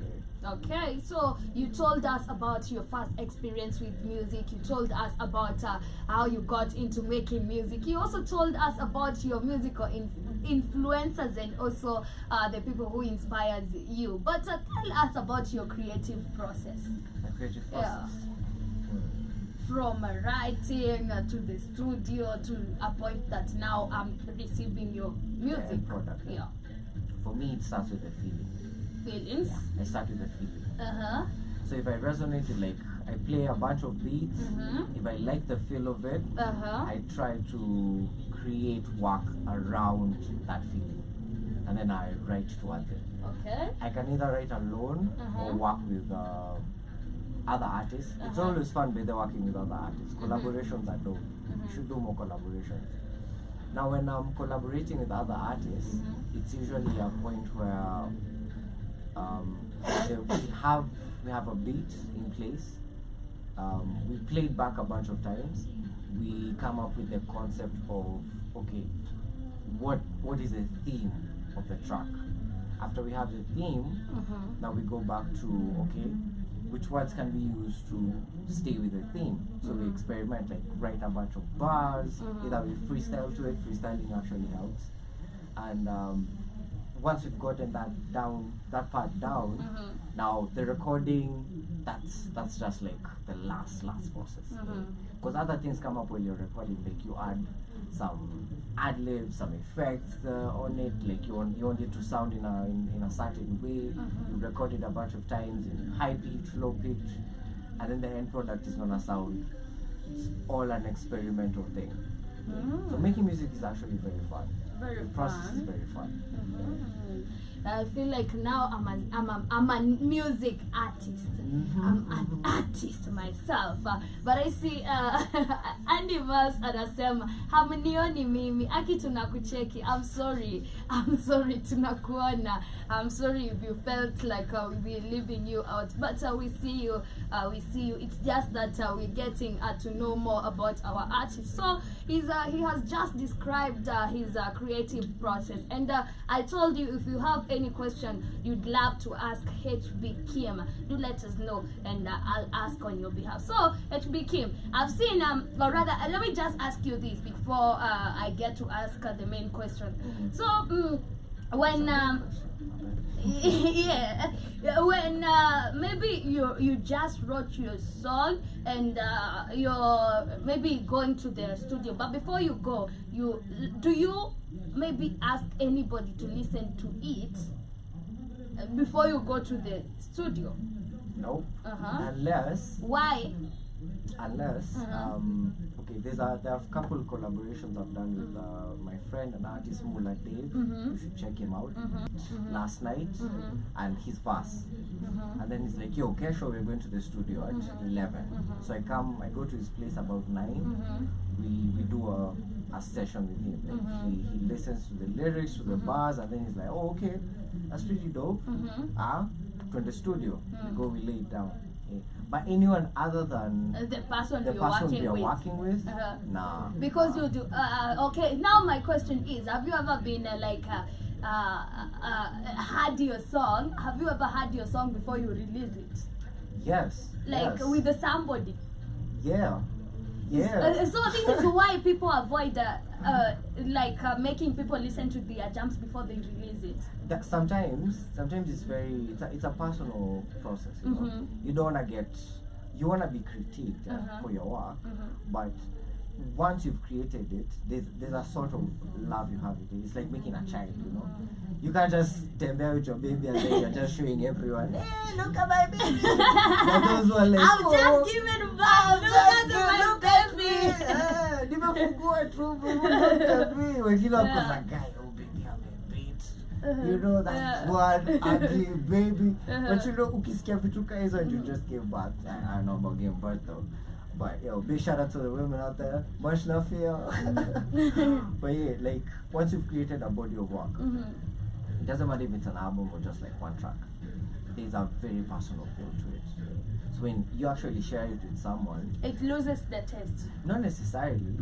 Okay, so you told us about your first experience with music. You told us about how you got into making music. You also told us about your musical influencers and also the people who inspires you. But tell us about your creative process. My creative process. From writing to the studio to a point that now I'm receiving your music. Product. Yeah. For me, it starts with the feeling. Feelings. Yeah, I start with the feeling. So if I resonate with, I play a bunch of beats. If I like the feel of it, I try to create work around that feeling, and then I write towards it. Okay. I can either write alone or work with other artists. It's always fun with working with other artists. Collaborations are dope. You should do more collaborations. Now when I'm collaborating with other artists, it's usually a point where we have a beat in place. We play it back a bunch of times. We come up with the concept of, okay, what is the theme of the track. After we have the theme, now we go back to, okay, which words can we use to stay with the theme? So we experiment, like write a bunch of bars, either we freestyle to it. Freestyling actually helps. And once we've gotten that part down, now the recording, that's just like the last process. Because other things come up when you're recording, like you add some ad-libs, some effects on it, like you want it to sound in a certain way. You record it a bunch of times in high pitch, low pitch, and then the end product is gonna sound, it's all an experimental thing. So making music is actually very fun. The process is very fun. I feel like now I'm a music artist. I'm an artist myself. But I see Andy Mas anasema hamnioni mimi aki tunakucheki. I'm sorry tunakuona. I'm sorry if you felt like we're leaving you out, but we see you. It's just that we're getting to know more about our artist. So he has just described his creative process, and I told you, if you have any question you'd love to ask Hbkim, do let us know, and I'll ask on your behalf. So Hbkim, I've seen or rather let me just ask you this before I get to ask the main question. So when yeah, when maybe you just wrote your song and you're maybe going to the studio, but before you go, do you maybe ask anybody to listen to it before you go to the studio? Nope. Unless okay, there are a couple collaborations I've done with my friend and artist Mula Dave. You should check him out. Last night, and his verse, and then he's like, "Yo, Kesho, we're going to the studio at 11." So I go to his place about 9. We do a session with him. Like he listens to the lyrics, to the bars, and then he's like, "Oh, okay, that's pretty dope." To the studio, we lay it down. But anyone other than the person you're working with, nah. Because you do. Okay, now my question is: have you ever been had your song? Have you ever had your song before you release it? Yes. Like yes. with somebody. Yeah. So this is why people avoid making people listen to their jams before they release it. Sometimes it's a personal process. You know? You don't wanna be critiqued for your work, but once you've created it, there's a sort of love you have with it. It's like making a child, you know. You can't just tembea with your baby and then you're just showing everyone, "Hey, look at my baby." Those who are like, I'm just giving birth. Look at me. Nimefungua tumbo, look at me. Wengine wako za guy, "Oh baby, I'm a bit." You know, that's one ugly baby. But you know, ukisikia vitu kama hizo and you just give birth. I don't know about giving birth though. But yo, big shout out to the women out there. Much love for you. But yeah, like once you've created a body of work, it doesn't matter if it's an album or just like one track. There's a very personal feel to it. So when you actually share it with someone, it loses the taste. Not necessarily.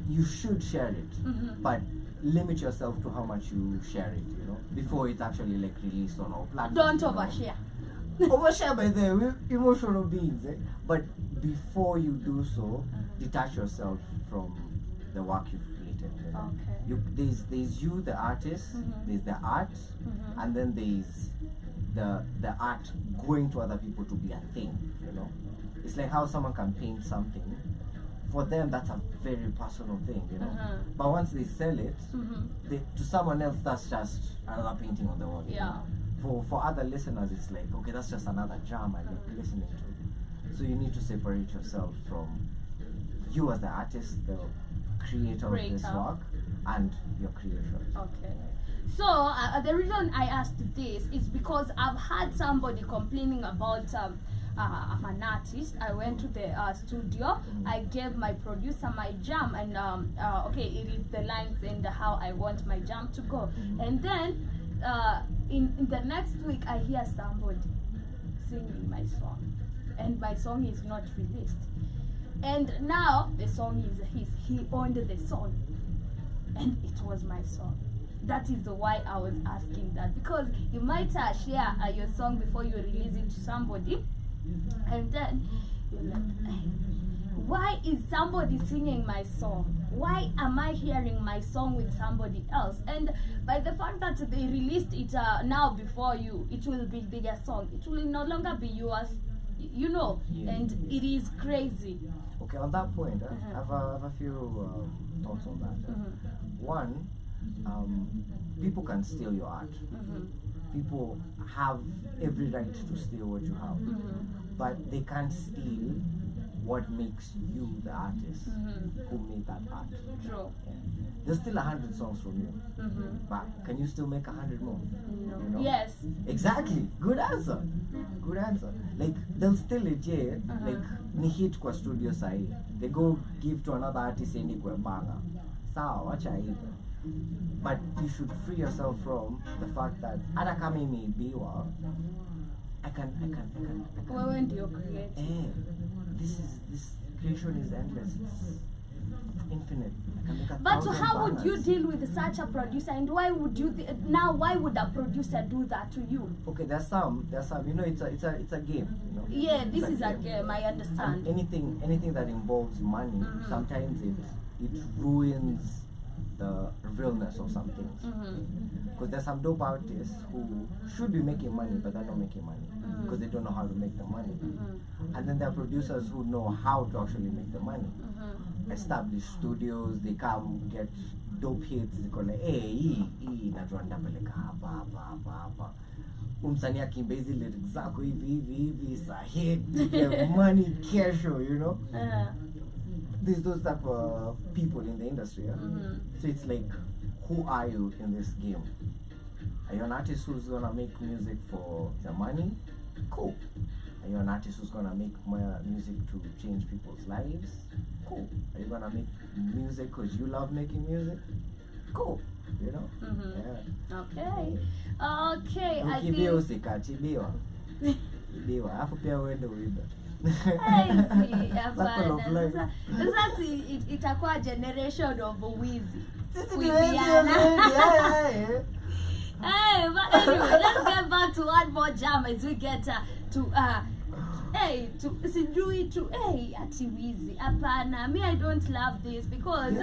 You should share it, but limit yourself to how much you share it. You know, before it's actually like released on all platforms. Don't overshare. Overshare by the way, emotional beings, but before you do so, detach yourself from the work you've created. Okay. There's you, the artist, there's the art, and then there's the art going to other people to be a thing. You know, it's like how someone can paint something. For them, that's a very personal thing. You know, but once they sell it, to someone else, that's just another painting on the wall. You know? For other listeners, it's like, okay, that's just another jam I'm listening to. So you need to separate yourself from you as the artist, the creator of this work, and your creation. Okay. So the reason I asked this is because I've had somebody complaining about I'm an artist. I went to the studio. I gave my producer my jam, and okay, it is the lines and how I want my jam to go, and then. In the next week, I hear somebody singing my song, and my song is not released. And now the song is his. He owned the song, and was my song. That is why I was asking that, because you might share your song before you release it to somebody, and then you're like, why is somebody singing my song? Why am I hearing my song with somebody else? And by the fact that they released it now before you, it will be their song. It will no longer be yours, you know, and it is crazy. Okay, on that point, I have a few thoughts on that. One, people can steal your art. People have every right to steal what you have, but they can't steal what makes you the artist who made that art. True. Yeah. There's still 100 songs from you, but can you still make 100 more? No. You know? Yes. Exactly. Good answer. Good answer. Like, they'll still legit, like, ni hit kwa studio sahi. They go give to another artist and kwa banga. Sawa, wacha hivi. But you should free yourself from the fact that hata kama imeibiwa, I can Wewe ndio create. This creation is endless. It's infinite. I can make But 1,000 how would you bangers. deal with such a producer, and why would you why would a producer do that to you? Okay, there's some, you know, it's a game, you know. Yeah, this It's is a game, I And understand. anything that involves money, sometimes it ruins the realness of some things. Because there's some dope artists who should be making money, but they're not making money because they don't know how to make the money. And then there are producers who know how to actually make the money. Established studios, they come get dope hits. They call like, hey, najua ndapeleka hapa. Umsanii akimbe hizi lyrics zako hivi sa hit, get money, kesho, you know. There's those type of people in the industry. So it's like, who are you in this game? Are you an artist who's gonna make music for the money? Cool. Are you an artist who's gonna make music to change people's lives? Cool. Are you gonna make music because you love making music? Cool. You know? Yeah. Okay, I think... Ukibiwa usikachibiwa. Ibiwa. Alafu pia uende uibe. Sasa itakuwa generation of wizi. Hey, but anyway, let's get back to one more jam as we get ati wizi. Apana, me, I don't love this because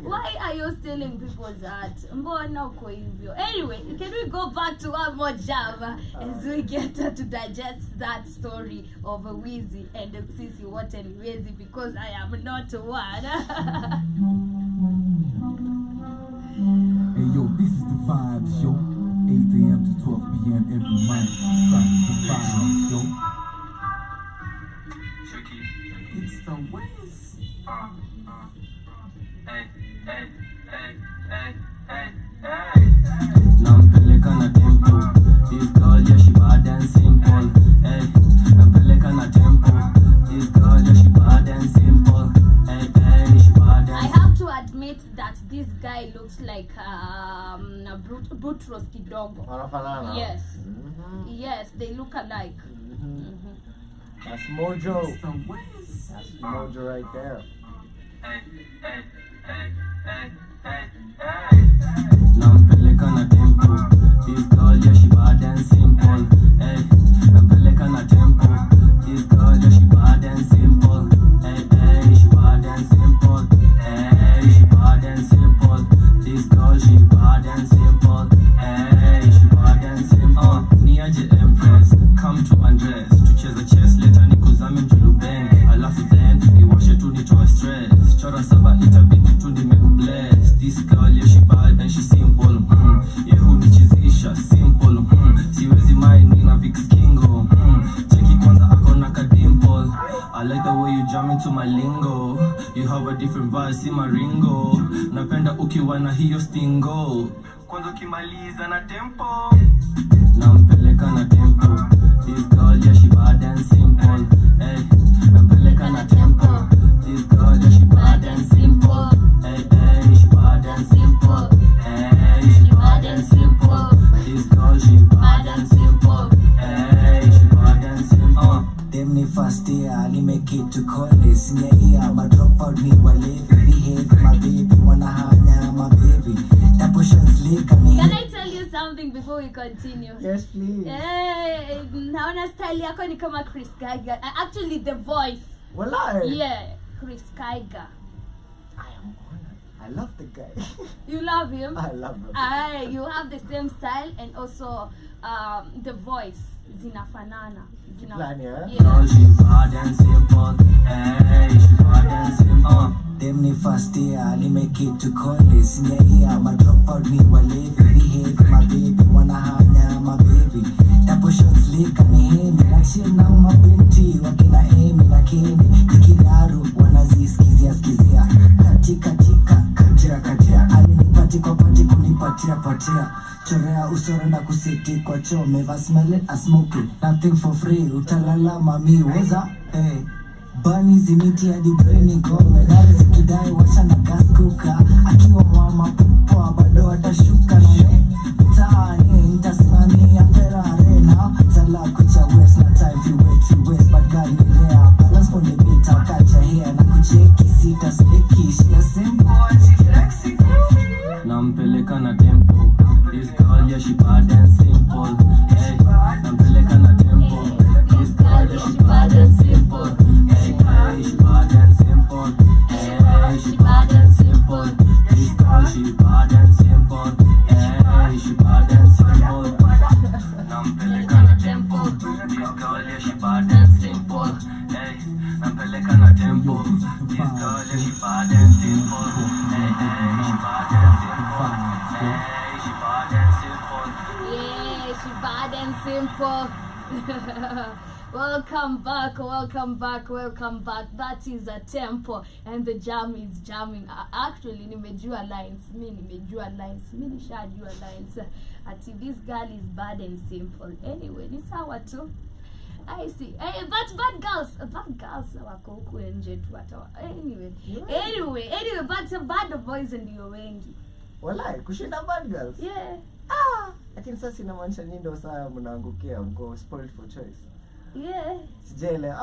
why are you stealing people's art? Mbona uko hivyo? Anyway, can we go back to one more jam as we get to digest that story of a wizi and sisi wote ni wizi, because I am not one. Hey yo, this is the Vibez Show, 8 a.m. to 12 p.m. every month. The Vibez Show. It's the Wiz. Nampeleka na tempo. This girl, yeah, she bad and simple. Hey, nampeleka na tempo. This girl, yeah, she bad and simple. Hey, she bad and I have to admit that this guy looks like Butros Kidogo. Yes. Yes, they look alike. That's Mojo. That's Mojo right there. Nampeleka na tempo. This girl, yeah, she bad and simple. Hey, nampeleka na tempo. This girl, yeah, she bad and simple. Hey, she bad and simple. Hey, she bad and simple. This girl, she bad and simple. Hey, she bad and simple. Niaje Empress, come to undress. Tucheza chess, leta nikuzame mjulubeng. Alafu then, iwashe tu nitoe stress. Chora saba itabidi tu nimekubless. This girl, yeah, she bad and she simple. Yehu nichizisha, simple. Siwezi mind, nina Vix Kingo. Cheki kwanza akona kadimple. I like the way you jam into my lingo. You have a different vibe, si maringo. Napenda ukiwa na hiyo stingo. Kwanza ukimaliza na tempo. Nampeleka na tempo. This girl, yeah, she bad and simple. Hey, nampeleka na tempo. This girl, yeah, she bad and simple. Hey, she bad and simple. Hey, she bad and simple. This girl, she bad and simple. Hey, she bad and simple. Them ni first year, I make it to college. Senior year, my dropout ni walevi. Behave my baby, wanna hanya my baby. something before we continue? Yes, please. Naona style yako ni kama Chris Geiger. Actually, the voice. Wallah. Yeah, Chris Geiger. I am honored. I love the guy. You love him? I love him. You have the same style and also the voice. Zinafanana. Plan, yeah? Oh, she bad and simple. Hey, she bad and simple. Them ni first year, ni make it to college. Senior year, my dropout ni walevi. Behave my baby, wanna hanya my baby. Tapo shots lika ni hemi. Na chill na mabinti, wakina Amy na Kenny. Ikilaru, wanaziskizia skizia. Katika, katia. Alinipati kwa pati kunipatia. Chorea usoro na kusiti kwa chome. Smell it, I smoke it. Nothing for free, utalala mami, weza? Hey. Bunny zimiti hadi brainy gome. Dari zikidai washa na gas kuka. Akiwa mama pupa bado atashuka na me. Mtaani nitasimamia Ferrari now. Tala kucha west na time fi wait. But God me there. Balance on the beat I'll catch her here. Na kucheki sita sticky. She a simple, she flexy. Nampeleka na tempo. This girl, yeah, she bad and simple. Hey, nampeleka na tempo. This girl, yeah, she bad and simple. Hey, she bad and simple. Hey, she bad and simple. This girl, she bad and simple. Hey, she bad and simple. Nampeleka na tempo. This girl, yeah, she bad and simple. Hey, nampeleka na tempo. This girl, yeah, she bad and simple. Hey, she bad and simple. Hey, she bad and simple. Yeah, she bad and simple. Welcome back. That is a tempo and the jam is jamming. Actually, nimejua lines. Mimi nishajua lines. Ati this girl is bad and simple. Anyway, ni sawa tu. I see. Hey, but bad girls wako huku nje tu hata. Anyway, but bad boys ndio wengi. Walai, kushinda bad girls? Yeah. Lakini sasa inamaanisha nini ndo saa mnaangukia mko spoiled for choice? Yeah. Sijele.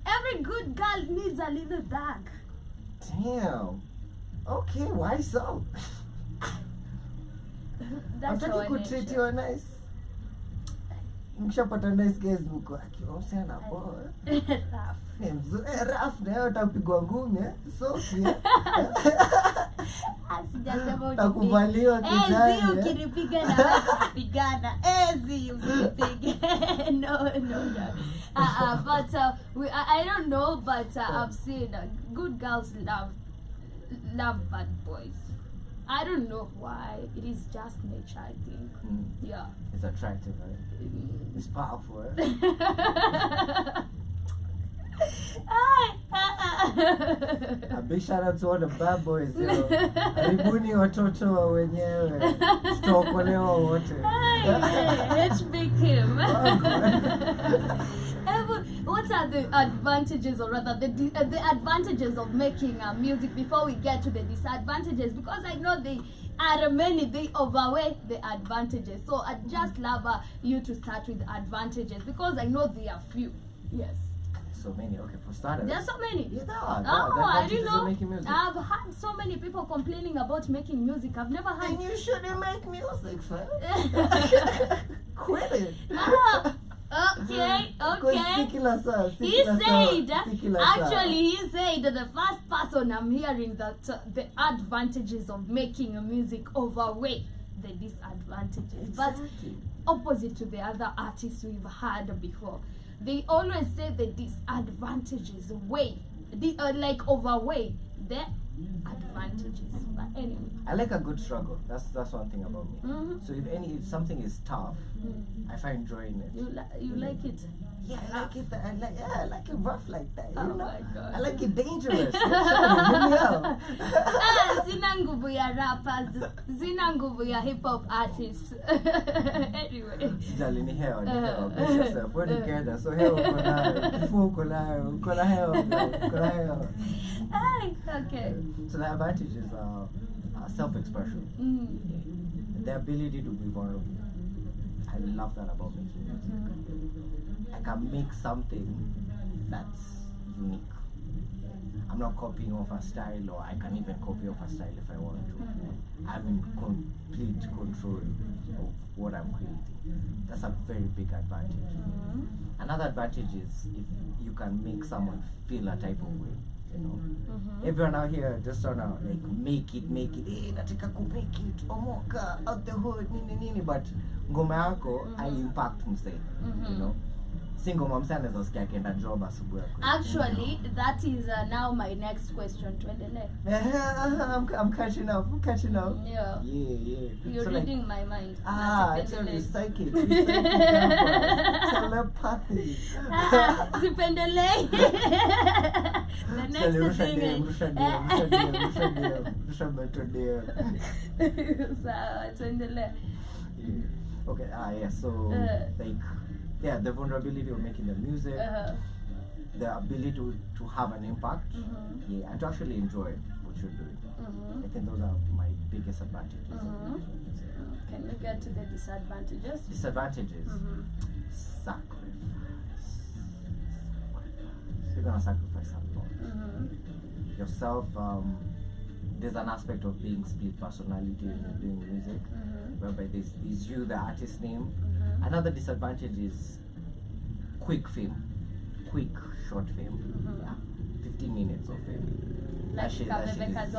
Every good girl needs a little dark. Damn. Okay, why so? That's Hataki kutreat you nice. Mkishapata nice guys mko akiosana poa. Raf na yeye utapigwa ngumi so kia. Asijasema Takubaliwa kijana. Ezi ukinipiga na kupigana. Ezi ukipige. No. But I don't know, but I've seen good girls love bad boys. I don't know why. It is just nature, I think. Yeah. It's attractive, right? It's powerful. A big shout out to all the bad boys, you know. Karibuni watoto wa wenyewe. Tutaokolewa wote. Hbkim. What are the advantages, or rather the advantages of making music before we get to the disadvantages? Because I know they are many, they overweigh the advantages. So I'd just love you to start with the advantages, because I know there are few. Yes. So many. Okay, for starters. There are so many. Yeah, there are. I didn't know. Making music. I've had so many people complaining about making music. I've never had. Then you shouldn't make music, fam. Quit it. Okay. He said the first person I'm hearing that the advantages of making music overweigh the disadvantages. Exactly. But opposite to the other artists we've heard before, they always say the disadvantages overweigh the advantages. But anyway, I like a good struggle. That's one thing about me. So if something is tough, I find joy in it. You like it? Yeah, I like it. I like it rough like that. You know? My God. I like it dangerous. Sorry, hear me out. Sina nguvu ya rappers, sina nguvu ya hip hop artists. Anyway. Sijali ni hewa. Bless yourself. We're together. So hewa uko nayo, kifua uko nayo, uko na hewa. Okay. So the advantages are self-expression, the ability to be vulnerable. I love that about making music. I can make something that's unique. I'm not copying off a style, or I can even copy off a style if I want to. I'm in complete control of what I'm creating. That's a very big advantage. Another advantage is if you can make someone feel a type of way. You know, everyone out here just wanna like make it. Hey, nataka ku make it, omoka out the hood, nini. But ngoma yako I impact msee. You know, si ngoma msee anaweza sikia akienda job asubuhi yako. Actually, that is now my next question. Tuendelee. I'm catching up. Yeah. You're So, reading like, my mind. I tell you, psychic. Telepathy. Sipendelei. The next thing is sawa, tuendelee. Okay, so like, yeah, the vulnerability of making the music, the ability to have an impact, and to actually enjoy what you're doing. I think those are my biggest advantages. Can you get to the disadvantages? Disadvantages, sacrifice. You're gonna sacrifice a lot. Yourself, there's an aspect of being split personality when you're doing music, whereby there's you, the artist name. Another disadvantage is quick fame, quick short fame. 15 minutes of fame. That shit is dangerous.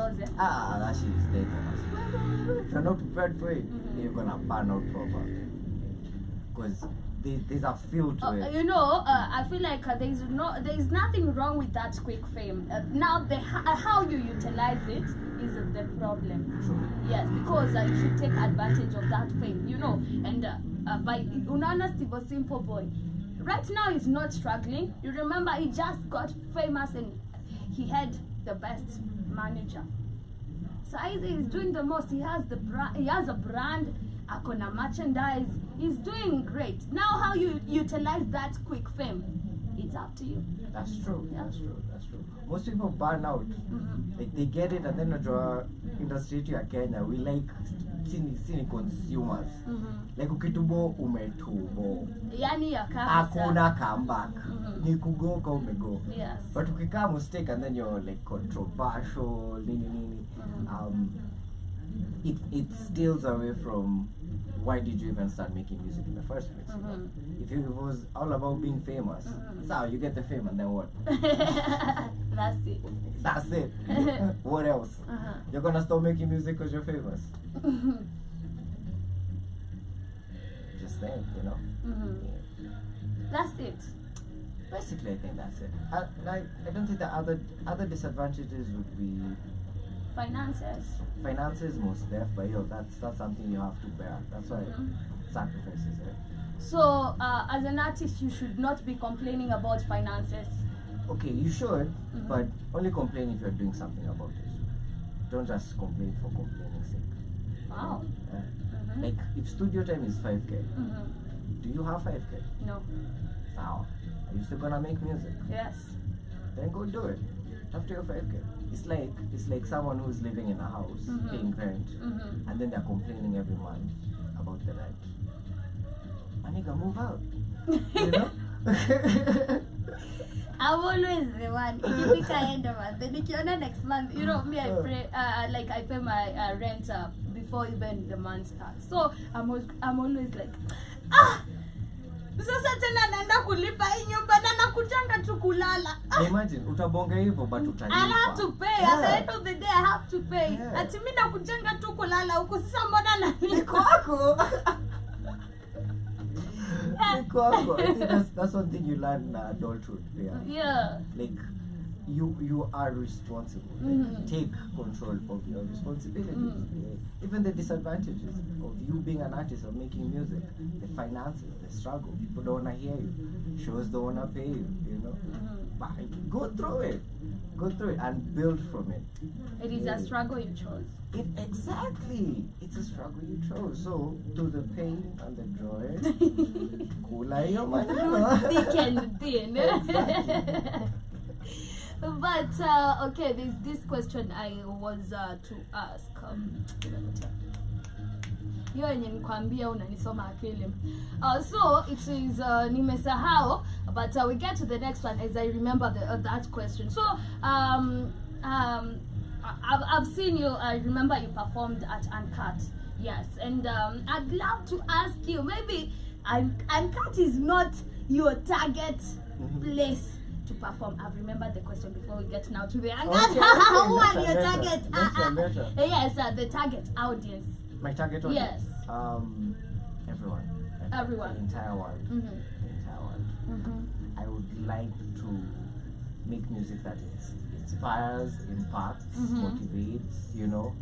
If you're not prepared for it, you're gonna burn out proper. Because there's a feel to it. You know, I feel like there's nothing wrong with that quick fame. Now how you utilize it is the problem. Yes, because you should take advantage of that fame. You know, and by unaona Steve Simple Boy, right now he's not struggling. You remember he just got famous and he had the best manager. So he's doing the most. He has a brand. Akona merchandise. He's doing great. Now how you utilize that quick fame, it's up to you. That's true. That's true. Most people burn out. Like they get it, and then the industry to Kenya, we like sini consumers. Like ukitubo umetubo. Yani hakuna comeback. Ni kugoka umego. Yes. But ukika mistake and then you're like controversial, nini. It steals away from why did you even start making music in the first place? If it was all about being famous, so you get the fame and then what? That's it. What else? You're gonna stop making music because you're famous. Just saying, you know. That's it. Basically, I think that's it. I don't think the other disadvantages would be finances most def, but that's something you have to bear. That's why sacrifices it. So as an artist you should not be complaining about finances. Okay, you should, but only complain if you're doing something about it. Don't just complain for complaining's sake. Wow. Like if studio time is 5K, do you have 5K? No. Now, are you still gonna make music? Yes. Then go do it. After your 5K. It's like someone who's living in a house, paying rent, and then they're complaining every month about the rent. My nigga, move out. You know? I'm always the one. Ikifika end of month, then ikiona next month, you know me, I pray, like I pay my rent before even the month starts. So I'm always like, sasa tena naenda kulipa hii nyumba na nakutanga tu kulala. Imagine utabonga hivyo but utalipa. I have to pay. At the end of the day I have to pay. Ati mimi nakutanga tu kulala huko sasa mbona na niko wako. I think that's one thing you learn in adulthood. Yeah. Like you are responsible. Take control of your responsibilities. Even the disadvantages of you being an artist or making music, the finances, the struggle. People don't wanna hear you. Shows don't wanna pay you. You know. But go through it and build from it. It is a struggle you chose. Exactly. It's a struggle you chose. So do the pain and the joy. Kula your money. Thick and thin. Exactly. But okay, there's this question I was to ask. Hiyo yenye nikwambia unanisoma akili. So it is nimesahau, but we get to the next one as I remember that question. So I've seen you. I remember you performed at Uncut. Yes, and I'd love to ask you, maybe Uncut is not your target place to perform. I've remembered the question before we get now to the Uncut. Who are your target? Yes, the target audience. My target audience? Yes. Everyone. Everyone. The entire world. The entire world. I would like to make music that inspires, impacts, motivates, you know,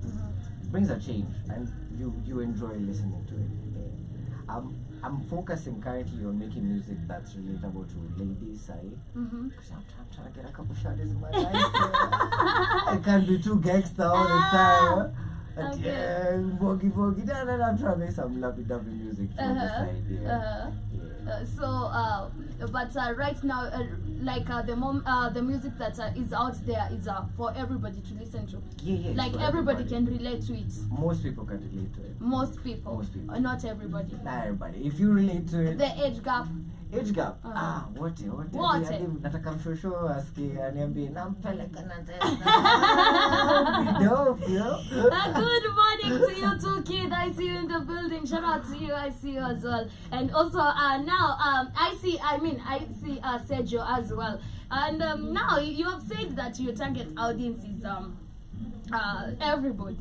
brings a change, and you enjoy listening to it. I'm focusing currently on making music that's relatable to ladies, because I'm trying to get a couple shawties in my life. I can't be too gangster all the time. And yeah, boogie. I'm trying to make some lovey-dovey music to the side. But right now, the music that is out there is for everybody to listen to. Like everybody can relate to it. Most people can relate to it. Most people. Not everybody. Not everybody. If you relate to it. The age gap. Age gap. What? Nataka mshosho asikie aniambie nampeleka na dope, yo. Good morning to you too, kid. I see you in the building. Shout out to you. I see you as well. And also now I see Sergio as well. And now you have said that your target audience is everybody.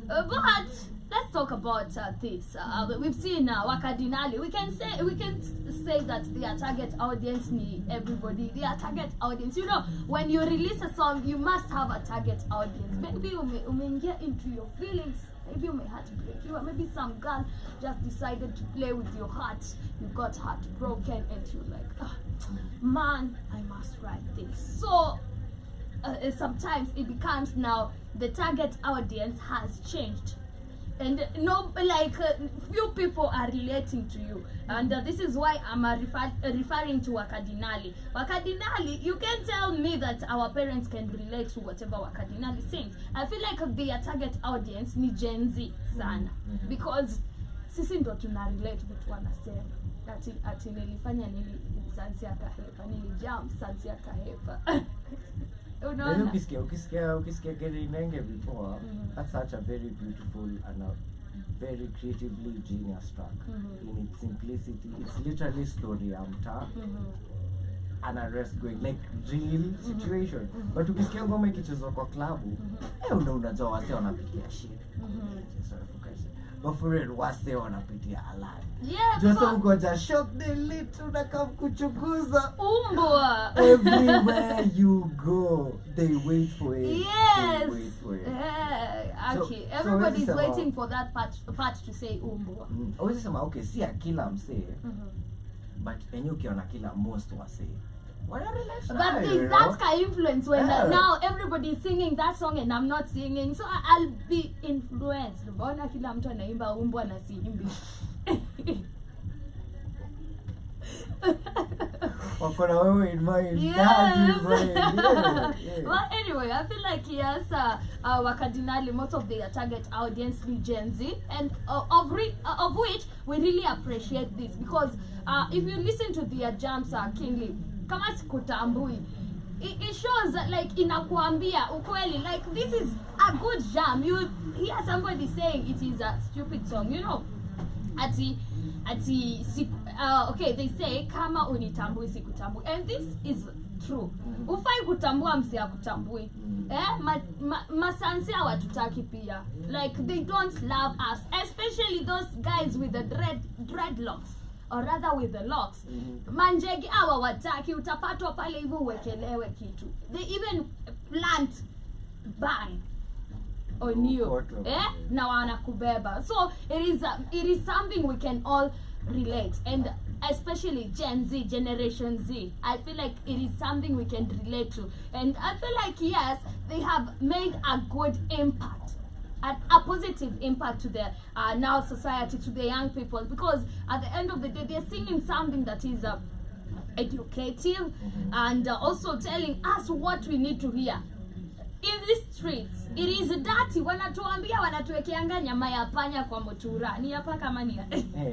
But let's talk about this. We've seen Wakadinali. We can say that their target audience ni everybody. Their target audience. You know, when you release a song, you must have a target audience. Maybe you may get into your feelings. Maybe you may heartbreak you, or maybe some girl just decided to play with your heart. You got heartbroken, and you're like, man, I must write this. So sometimes it becomes now the target audience has changed. And few people are relating to you, and this is why I'm referring to Wakadinali. Wakadinali, you can tell me that our parents can relate to whatever Wakadinali sings. I feel like their target audience ni Gen Z sana, because sisi ndo tuna relate vitu wanasema. Ati nilifanya nini sansi akahepa, nilijam sansi akahepa. Ukisikia Gary Nenge before, that's such a very beautiful and a very creatively genius track. In its simplicity, it's literally story amta and a rest going, like real situation. But ukisikia ngoma ikichezwa kwa klabu, unajua wase wanapitia shit. But for real, wase wanapitia a lot. Yeah, just ugoja shock the little unakam kuchuguza umbwa. Everywhere you go, they wait for it. Yes. They wait for it. Okay. Everybody's waiting for that part to say umbwa. Always say, okay, see a killer msee. But when you kill killer, most wase. But there's that kind of influence when now everybody is singing that song and I'm not singing, so I'll be influenced. Mbona kila mtu anaimba umbwa na siimbi? In mind. Yes. Well, anyway, I feel like yes, Wakadinali, most of their target audience is Gen Z, and of which we really appreciate this, because if you listen to their jams, Kingly, kama sikutambui, it shows that like inakuambia ukweli, like this is a good jam. You hear somebody saying it is a stupid song, you know. Okay, they say kama unitambui sikutambui, and this is true. Ufai kutambua msi akutambui. Masansi hawatutaki pia. Like they don't love us, especially those guys with the dreadlocks, or rather with the locks. Manjegi awa wataki, utapatwa pale hivyo uwekelewe kitu. They even plant bang on you. Na wanakubeba. So it is something we can all relate, and especially Gen Z, Generation Z. I feel like it is something we can relate to, and I feel like yes, they have made a good impact, a positive impact to the now society, to the young people, because at the end of the day they're singing something that is educative and also telling us what we need to hear. in the streets it is dirty. Wanatuambia wanatuwekeanga nyama ya panya kwa mutura. Ni hapa kama ni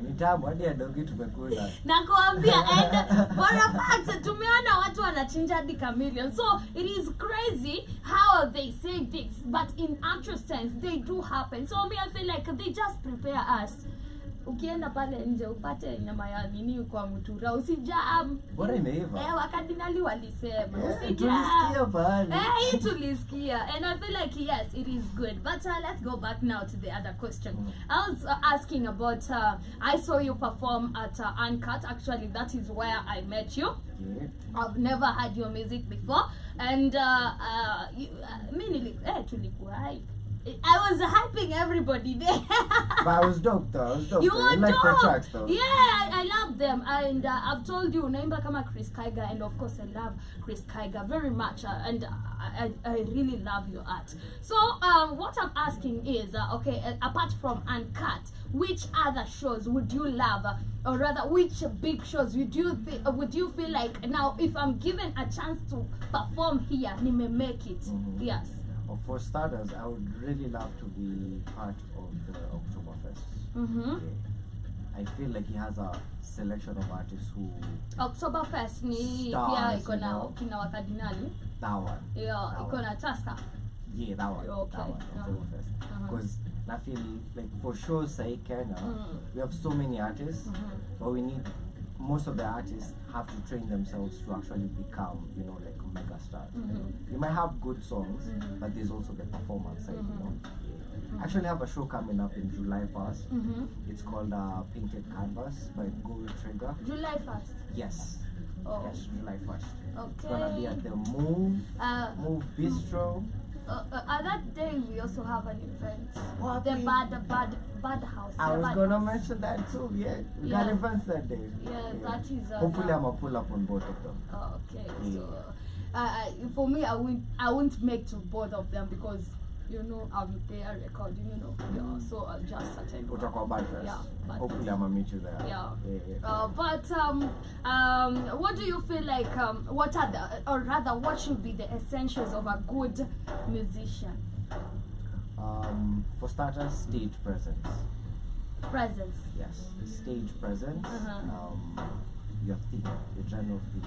ni tamu hadi ya dogi tumekula. Nakuambia and for a fact tumeona watu wanachinja hadi chameleon. So it is crazy how they say things, but in actual sense they do happen. So me I feel like they just prepare us. Ukienda pale nje upate nyama ya nini kwa mutura usijam. Bora imeiva. Wakadinali walisema usijam. Tulisikia pale. Tulisikia. And I feel like yes, it is good. But let's go back now to the other question. I was asking about I saw you perform at Uncut. Actually, that is where I met you. Yeah. I've never heard your music before, and I was hyping everybody there. But I was dope though. I was dope. You I were like dope. the tracks though. Yeah, I love them, and I've told you, naimba kama Chris Kaiga, and of course I love Chris Kaiga very much, and I really love your art. So what I'm asking is, apart from Uncut, which other shows would you love, or rather, which big shows would you feel like now, if I'm given a chance to perform here, nime make it? Yes. For starters, I would really love to be part of the Oktoberfest. Yeah. I feel like he has a selection of artists who Oktoberfest ni pia iko na kina wakadinali. That one. Yeah, iko na Tusker. Yeah, that one. Okay. That one. Oktoberfest. Because I feel like for shows like Kenya, we have so many artists, but we need most of the artists have to train themselves to actually become, like mega stars. You might have good songs, but there's also the performance side, Yeah. Actually have a show coming up in July 1st. It's called Painted Canvas by Gold Trigger. July 1st? Yes. Oh. Yes, July 1st. Okay. It's gonna be at the Move Bistro. That day we also have an event. What? The Bad House. I was gonna mention that too, yeah. We got events that day. Yeah, that is hopefully I'm gonna pull up on both of them. Okay, Yeah. so for me I won't make to both of them because I'm there recording, yeah, so I'll just attend We'll one. talk about first. Yeah, but hopefully I'm gonna meet you there. Yeah. But what do you feel like? What are what should be the essentials of a good musician? For starters, stage presence. Presence. Yes, stage presence. Your theme, your general theme,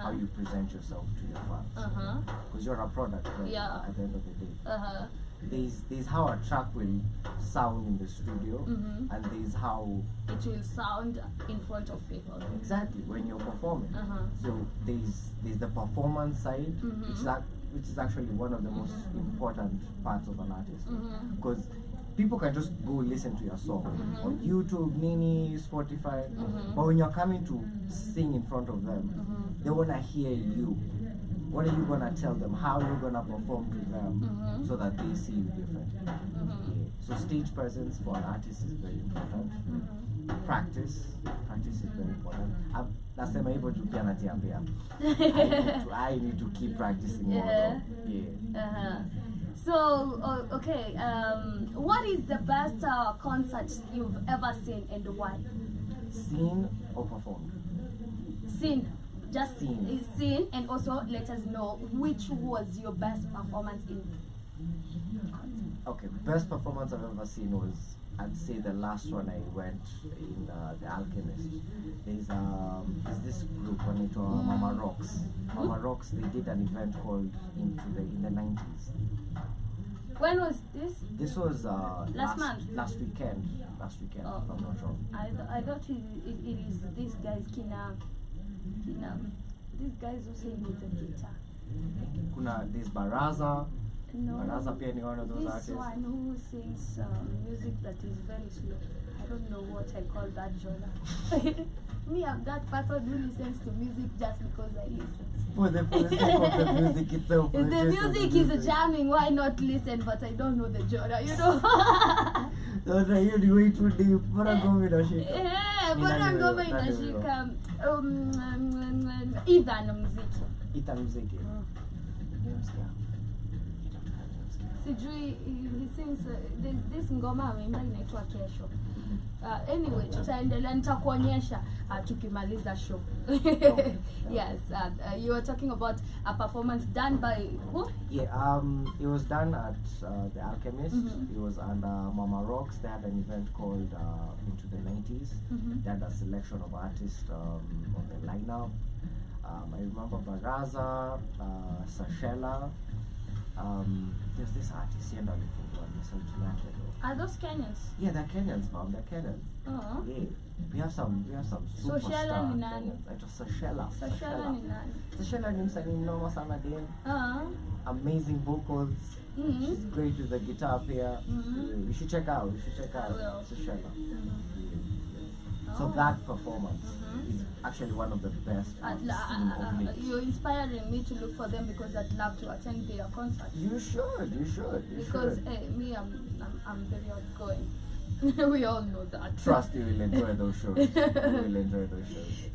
how you present yourself to your fans. Because you're a product, right? Yeah. At the end of the day. There's how a track will sound in the studio, and there's how it will sound in front of people. Exactly when you're performing. So there's the performance side, which is actually one of the most important parts of an artist, because people can just go listen to your song on YouTube, Nini, Spotify, but when you're coming to sing in front of them, they wanna hear you. What are you gonna tell them? How are you gonna perform to them so that they see you different? So stage presence for an artist is very important. Practice is very important. Nasema hivyo tu pia najiambia. I need to keep practicing more. So okay, what is the best concert you've ever seen and why? Seen or performed? Seen. Just seen, and also let us know which was your best performance in. Okay, best performance I've ever seen was, I'd say, the last one I went in the Alchemist. There's this group on it, Mama Rocks. Mama Rocks, they did an event called in the 90s. When was this? This was last month. Last weekend. If I'm not wrong. I thought it is these guys these guys who sing with the guitar. There's Baraza. No, Baraza pia ni one of those this artists. one who sings music that is very slow. I don't know what I call that genre. Me, I'm that person who listens to music just because I listen. For the sake of the music itself. If the music is jamming, why not listen? But I don't know the genre, Sasa hiyo ni way too deep. Bora ngoma inashika. Bora ngoma inashika. Ethan muziki. sijui he sings there's this ngoma ameimba inaitwa Kesho. Anyway, tutaendelea, nitakuonyesha tukimaliza show. Yes, you were talking about a performance done by who? Yeah, it was done at the Alchemist. It was under Mama Rocks. They had an event called Into the 90s. They had a selection of artists on the lineup. I remember Baraza, Sashela. There's this artist here, Are those Kenyans? Yeah, they're Kenyans, mom. They're Kenyans. Oh. Yeah, we have some superstar Sashela ni nani? Kenyans. Sashela. Sashela ni nani? Sashela ni msanii mnoma sana dem. Amazing vocals. She's great with the guitar player. You should check out. Sashela. So that performance is actually one of the best I've seen of late. You're inspiring me to look for them because I'd love to attend their concert. You should. Because me, I'm very outgoing. We all know that. Trust you will enjoy those shows.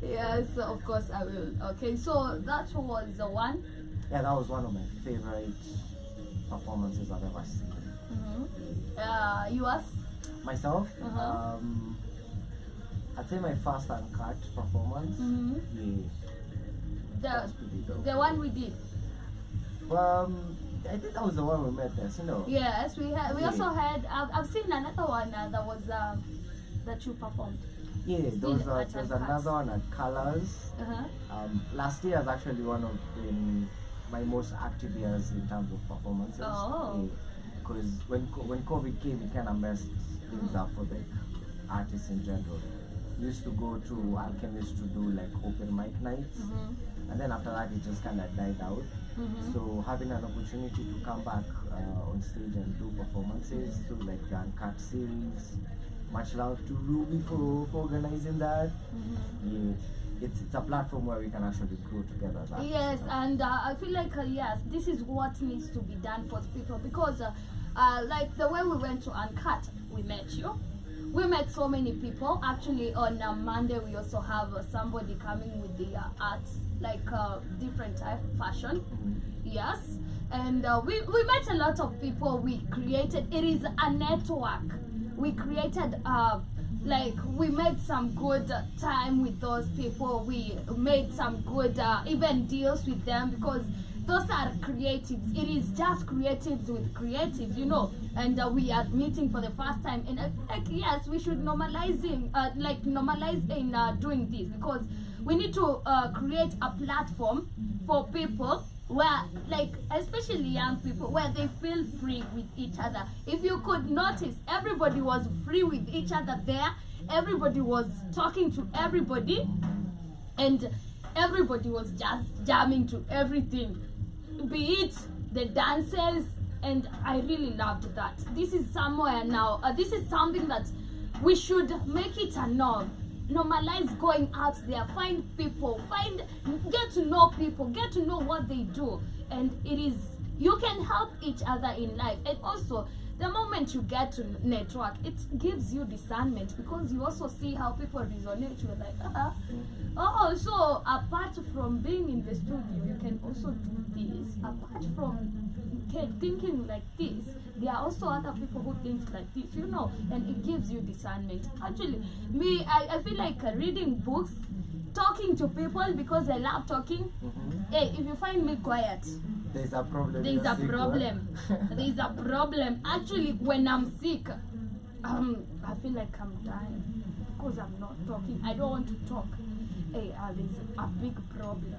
Yes, of course I will. Okay, so that was the one. Yeah, that was one of my favorite performances I've ever seen. Yours? Myself? I'd say my first uncut performance. Yeah. That was pretty dope. The one we did. I think that was the one we met there, you know. Yes, we had. We also had. I've seen another one that was that you performed. Yeah, there's another one at Colors. Last year was actually one of my most active years in terms of performances. Oh. Because when COVID came, it kind of messed things up for the artists in general. We used to go to Alchemist to do like open mic nights, and then after that it just kind of died out. So having an opportunity to come back on stage and do performances through like the Uncut series, much love to Ruby for organizing that. Yeah, it's a platform where we can actually grow together. Yes, and I feel like yes, this is what needs to be done for the people, because like the way we went to Uncut, we met you. We met so many people. Actually, on Monday, we also have somebody coming with the arts, like different type fashion. Yes. And we met a lot of people. We created, it is a network. We created, like, we made some good time with those people. We made some good even deals with them, because those are creatives. It is just creatives with creatives, you know. And we are meeting for the first time, and I feel like yes, we should normalize doing this, because we need to create a platform for people where, like, especially young people, where they feel free with each other. If you could notice, everybody was free with each other there. Everybody was talking to everybody, and everybody was just jamming to everything, be it the dances, and I really loved that. This is somewhere now, this is something that we should make it a norm. Normalize going out there, find people, get to know people, get to know what they do, and it is, you can help each other in life. And also, the moment you get to network, it gives you discernment, because you also see how people resonate. You're like, oh, so apart from being in the studio, you can also do this. Apart from thinking like this, there are also other people who think like this, you know, and it gives you discernment. Actually, me, I feel like reading books, talking to people, because I love talking. Hey, if you find me quiet, there's a problem. There's a problem. There's a problem. Actually, when I'm sick, I feel like I'm dying because I'm not talking. I don't want to talk. Hey, there's a big problem.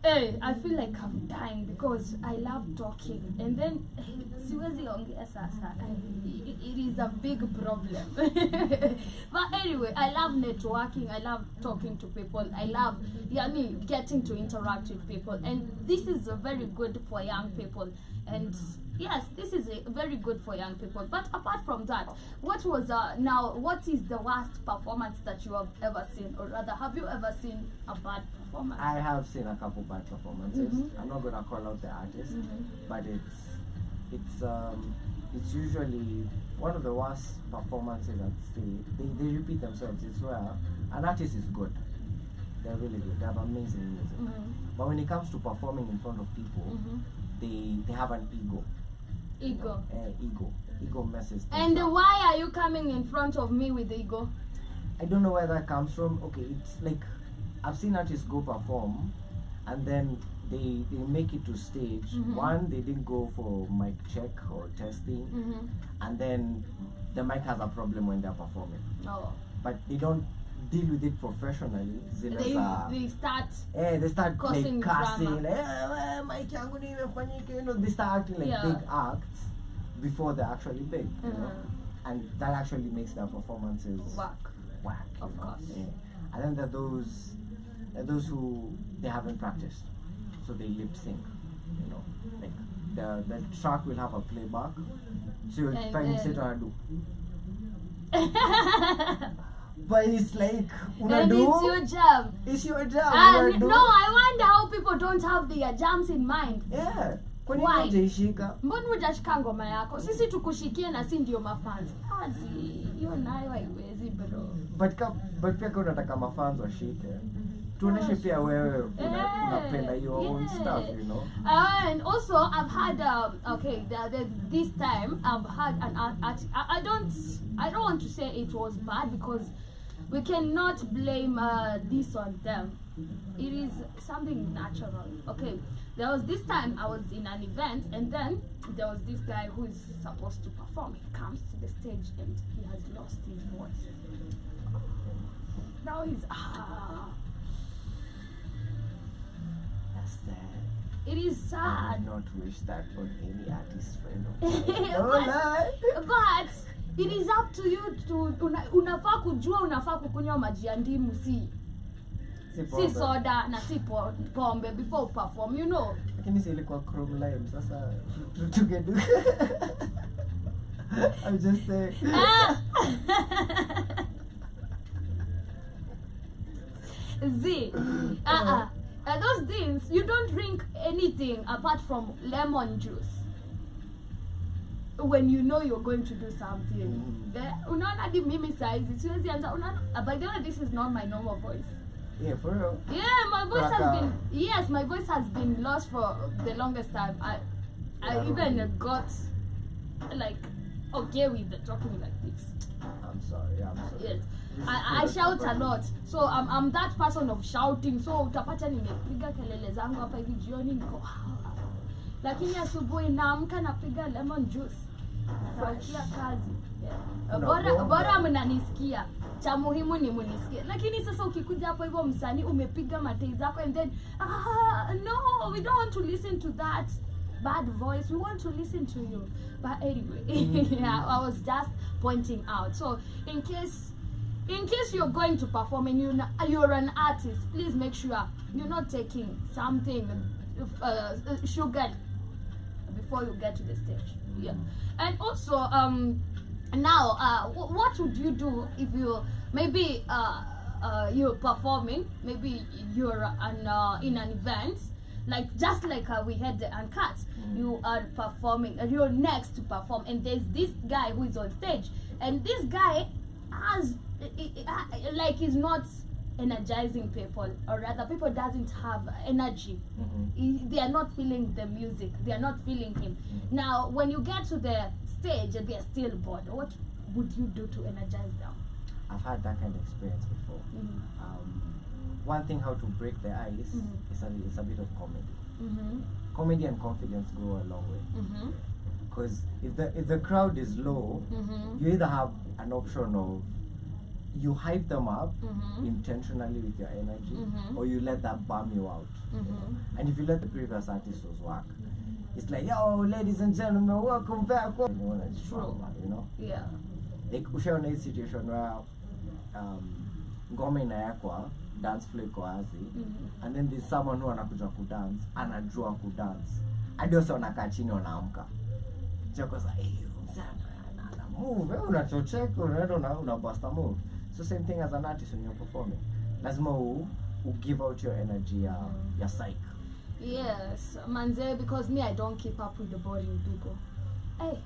Hey, I feel like I'm dying because I love talking, and then siwezi ongea sasa. It is a big problem. But anyway, I love networking. I love talking to people. I love getting to interact with people, and this is very good for young people. And yes, this is very good for young people. But apart from that, what is the worst performance that you have ever seen, or rather, have you ever seen a bad performance? I have seen a couple bad performances. I'm not gonna call out the artist, but it's usually one of the worst performances. I'd say they repeat themselves. It's where an artist is good, They're really good. They have amazing music. But when it comes to performing in front of people, they have an ego. Ego. Ego messes things And up. why are you coming in front of me with ego? I don't know where that comes from. Okay, it's like I've seen artists go perform and then they make it to stage. One, they didn't go for mic check or testing, and then the mic has a problem when they're performing. No. But they don't deal with it professionally. They start They start causing like cussing, drama. like, mic yangu nimefanyika, you know, they start acting like big acts before they're actually big, you know? And that actually makes their performances whack. Of course. Yeah. And then there are those who they haven't practiced, so they lip sync, you know, like the track will have a playback, so you're And trying to say then- to but it's like And it's your job. it's your job. And no, I wonder how people don't have their jams in mind. Yeah. Kwa Why? nini hujaishika? Mbona hujashika ngoma yako? Sisi tukushikie na si ndio mafans. Hiyo nayo haiwezi bro. But pia kama unataka mafans washike, tuoneshe pia wewe unapenda your own stuff, you know. And also I've had this time I've had an art. I don't want to say it was bad because we cannot blame this on them. It is something natural. Okay, there was this time I was in an event and then there was this guy who is supposed to perform. He comes to the stage and he has lost his voice. Now he's That's sad. it is I sad. would not wish that on any artist friend of mine. No lie. But it is up to you to unafaa kujua, unafaa kukunywa maji ya ndimu, si soda na si pombe before perform, you know. Lakini si ilikuwa chrome lime, sasa tugedu. I'm just saying. Those things, you don't drink anything apart from lemon juice when you know you're going to do something. Unaona hadi mimi saizi siwezi anza. By the way, this is not my normal voice. Yeah, for real. Yeah, my voice has been lost for the longest time. I even got like okay with the talking like this. I'm sorry. Yes. I shout a lot, so I'm that person of shouting. So utapata nimepiga kelele zangu hapa hivi jioni niko lakini asubuhi naamka napiga lemon juice nakia kazi. Bora mnanisikia, cha muhimu ni mnisikie. Lakini sasa ukikuja hapo hivyo msanii umepiga matei zako and then no, we don't want to listen to that bad voice, we want to listen to you. But anyway, yeah, I was just pointing out. So in case you're going to perform and you're an artist, please make sure you're not taking something sugar before you get to the stage. Yeah. And also now what would you do if you maybe you're performing, maybe you're in an event, like just like we had the Uncut, you are performing, you're next to perform, and there's this guy who is on stage, and this guy has like he's not energizing people, or rather people doesn't have energy. They are not feeling the music, they are not feeling him. Now when you get to the stage they are still bored, what would you do to energize them? I've had that kind of experience before. One thing how to break the ice is a bit of comedy. Comedy and confidence go a long way. Because if the crowd is low, you either have an option of you hype them up intentionally with your energy, or you let that bum you out. And if you let the previous artist work, it's like, yo, ladies and gentlemen, welcome back. You know? Yeah. Like ushaona hii situation where ngoma inayakwa, dance floor iko wazi, and then there's someone who anakuja kudance, anajua kudance, hadi wasa wanakaa chini wanaamka. Chako sa msana move, unachocheka, unaenda unabasta move. So same thing as an artist when you're performing. Lazima u give out your energy, your psyche. Yes, manze, because me, I don't keep up with the boring people. Hey,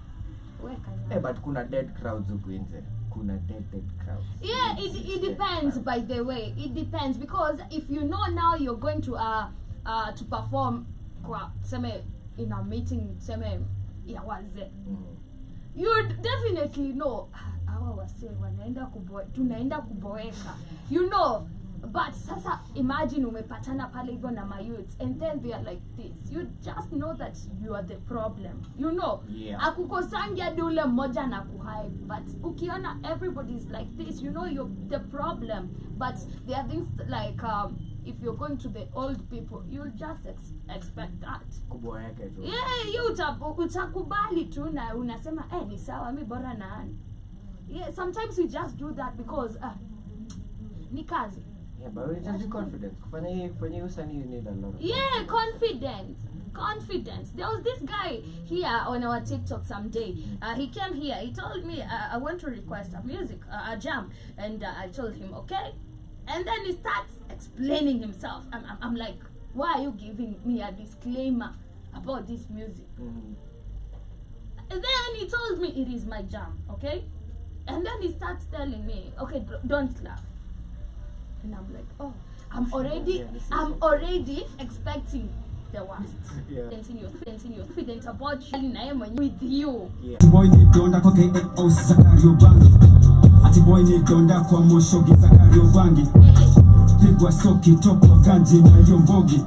where can you? Hey, but kuna dead crowds huku nje. kuna dated crowds. Yeah, it depends. By the way, it depends, because if you know now you're going to perform kwa seme in a meeting seme ya wazee, you definitely know hawa wase wanaenda tunaenda kuboeka, you know. But sasa imagine umepatana pale hivyo na my youths and then they are like this, you just know that you are the problem, you know. Akukosangi hadi ule mmoja na kuhype, but ukiona everybody's like this, you know you're the problem. But there are things like if you're going to the old people, you'll just expect that kuboeka tu. Yeah, you utakubali tu na unasema ni sawa, mi bora na. Yeah, sometimes we just do that because ni kazi. Yeah, but it just be confident. Kufanya usani, you need a lot of confidence. There was this guy here on our TikTok someday. He came here. He told me, I want to request a music, a jam, and I told him okay. And then he starts explaining himself. I'm like, why are you giving me a disclaimer about this music? And then he told me it is my jam, okay? And then he starts telling me, okay, don't laugh. And I'm like, oh, I'm already expecting the worst. Continue confident about with you. Boy need donda kwa KO Zakario Bangi. Ati boy need donda kwa Moshogi Zakario Bangi. Pigwa soki tokwa ganji na yombogi.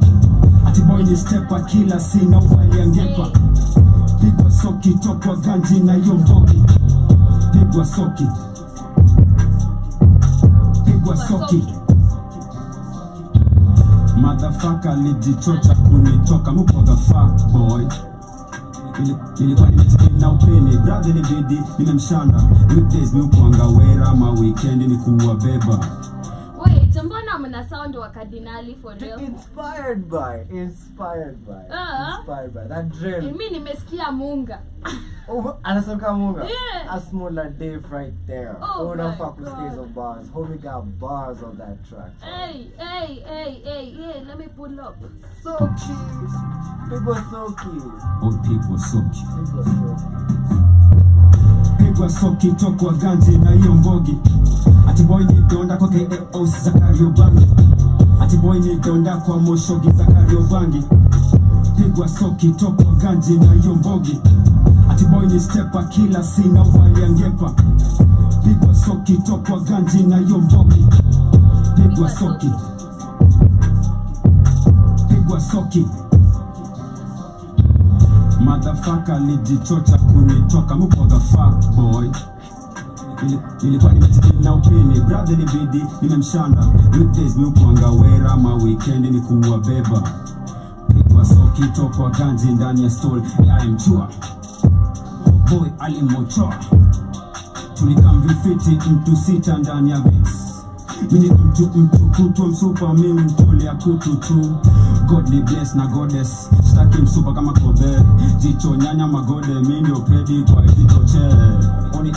Ati boy need stepa kila sina uvali angepa. Pigwa soki tokwa ganji na yombogi. Pigwa soki motherfucker lijichocha kunitoka mupo the fuck boy. Ilikuwa nimetikini na upeni brother ni bidi nimemshanda. Weekdays mi ukuanga wera ma weekend ni kuwa beba. Wait, mbona mna sound wa Cardinali for real? Inspired by that drill. Mimi nimesikia Munga. Oh, anasoka Munga. Yeah. A smaller Dave right there. Oh my fuck with stays of bars. Homie got bars on that track. Hey, let me pull up. So cute. People so cute. Old people so cute. People so cute. Pigwa soki tokwa ganji na yombogi. Ati boy ni donda kwa KO Zakario Bangi. Ati boy ni donda kwa Moshogi Zakario Bangi. Pigwa soki tokwa ganji na yombogi. Ati boy ni stepa kila sina uvali angepa. Pigwa soki tokwa ganji na yombogi. Pigwa soki motherfucker lijichocha kunitoka mupo the fuck boy. Ilikuwa nimetikini na upeni brother ni bidi nimemshanda. Weekdays mi ukuanga wera ma weekend ni kuwa beba. Pigwa soki tokwa ganji ndani ya stall. I am sure boy alimochoa. Tulikam vifiti mtu sita ndani ya vits. Mini mtu kutu msupa mi mtuli ya kutu tu. Godly bless na goddess. Staki msupa kama kobe. Jicho nyanya magode mini opedi kwa jichoche. Oni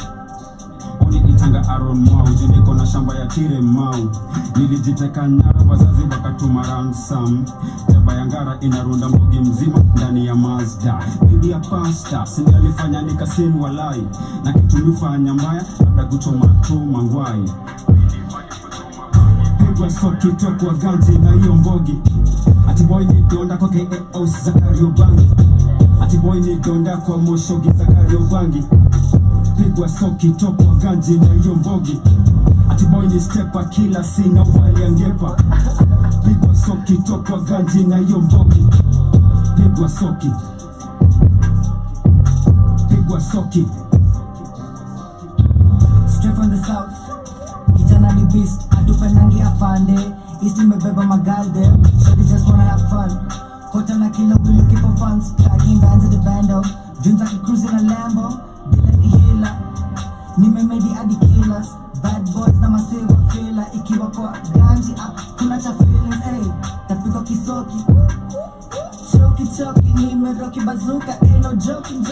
itanga Aaron Mwau. Jiniko na shamba ya tire mau. Nilijiteka nyara wazazi wakatuma ransom. Teba ya ngara inarunda mbogi mzima ndani ya Mazda. Bidi ya pasta sindi alifanya nikasini walai. Na kitu mifanya mbaya labda kuchoma tu mangwai. Pigwa soki tokwa ganji na yombogi. Ati boy ni donda kwa KO Zakario Bangi. Ati boy ni donda kwa Moshogi Zakario Bangi. Pigwa soki tokwa ganji na yombogi. Ati boy ni stepa kila sina uvali angepa. Pigwa soki tokwa ganji na yombogi. Pigwa soki Straight from the south. Kijana ni beast, atupenangi afande. East nimebeba magalde, so they just wanna have fun. Kota na kilo, we looking for funds. Packing bands at the bando. Dreams like a cruise in a Lambo. Bila the healer. Nimemedi adi killers. Bad boys na masewa fila. Ikiwa kwa ganji up, kuna cha feelings, hey. Tapiko kisoki. Choki, nimeroki bazooka. Ain't no joking.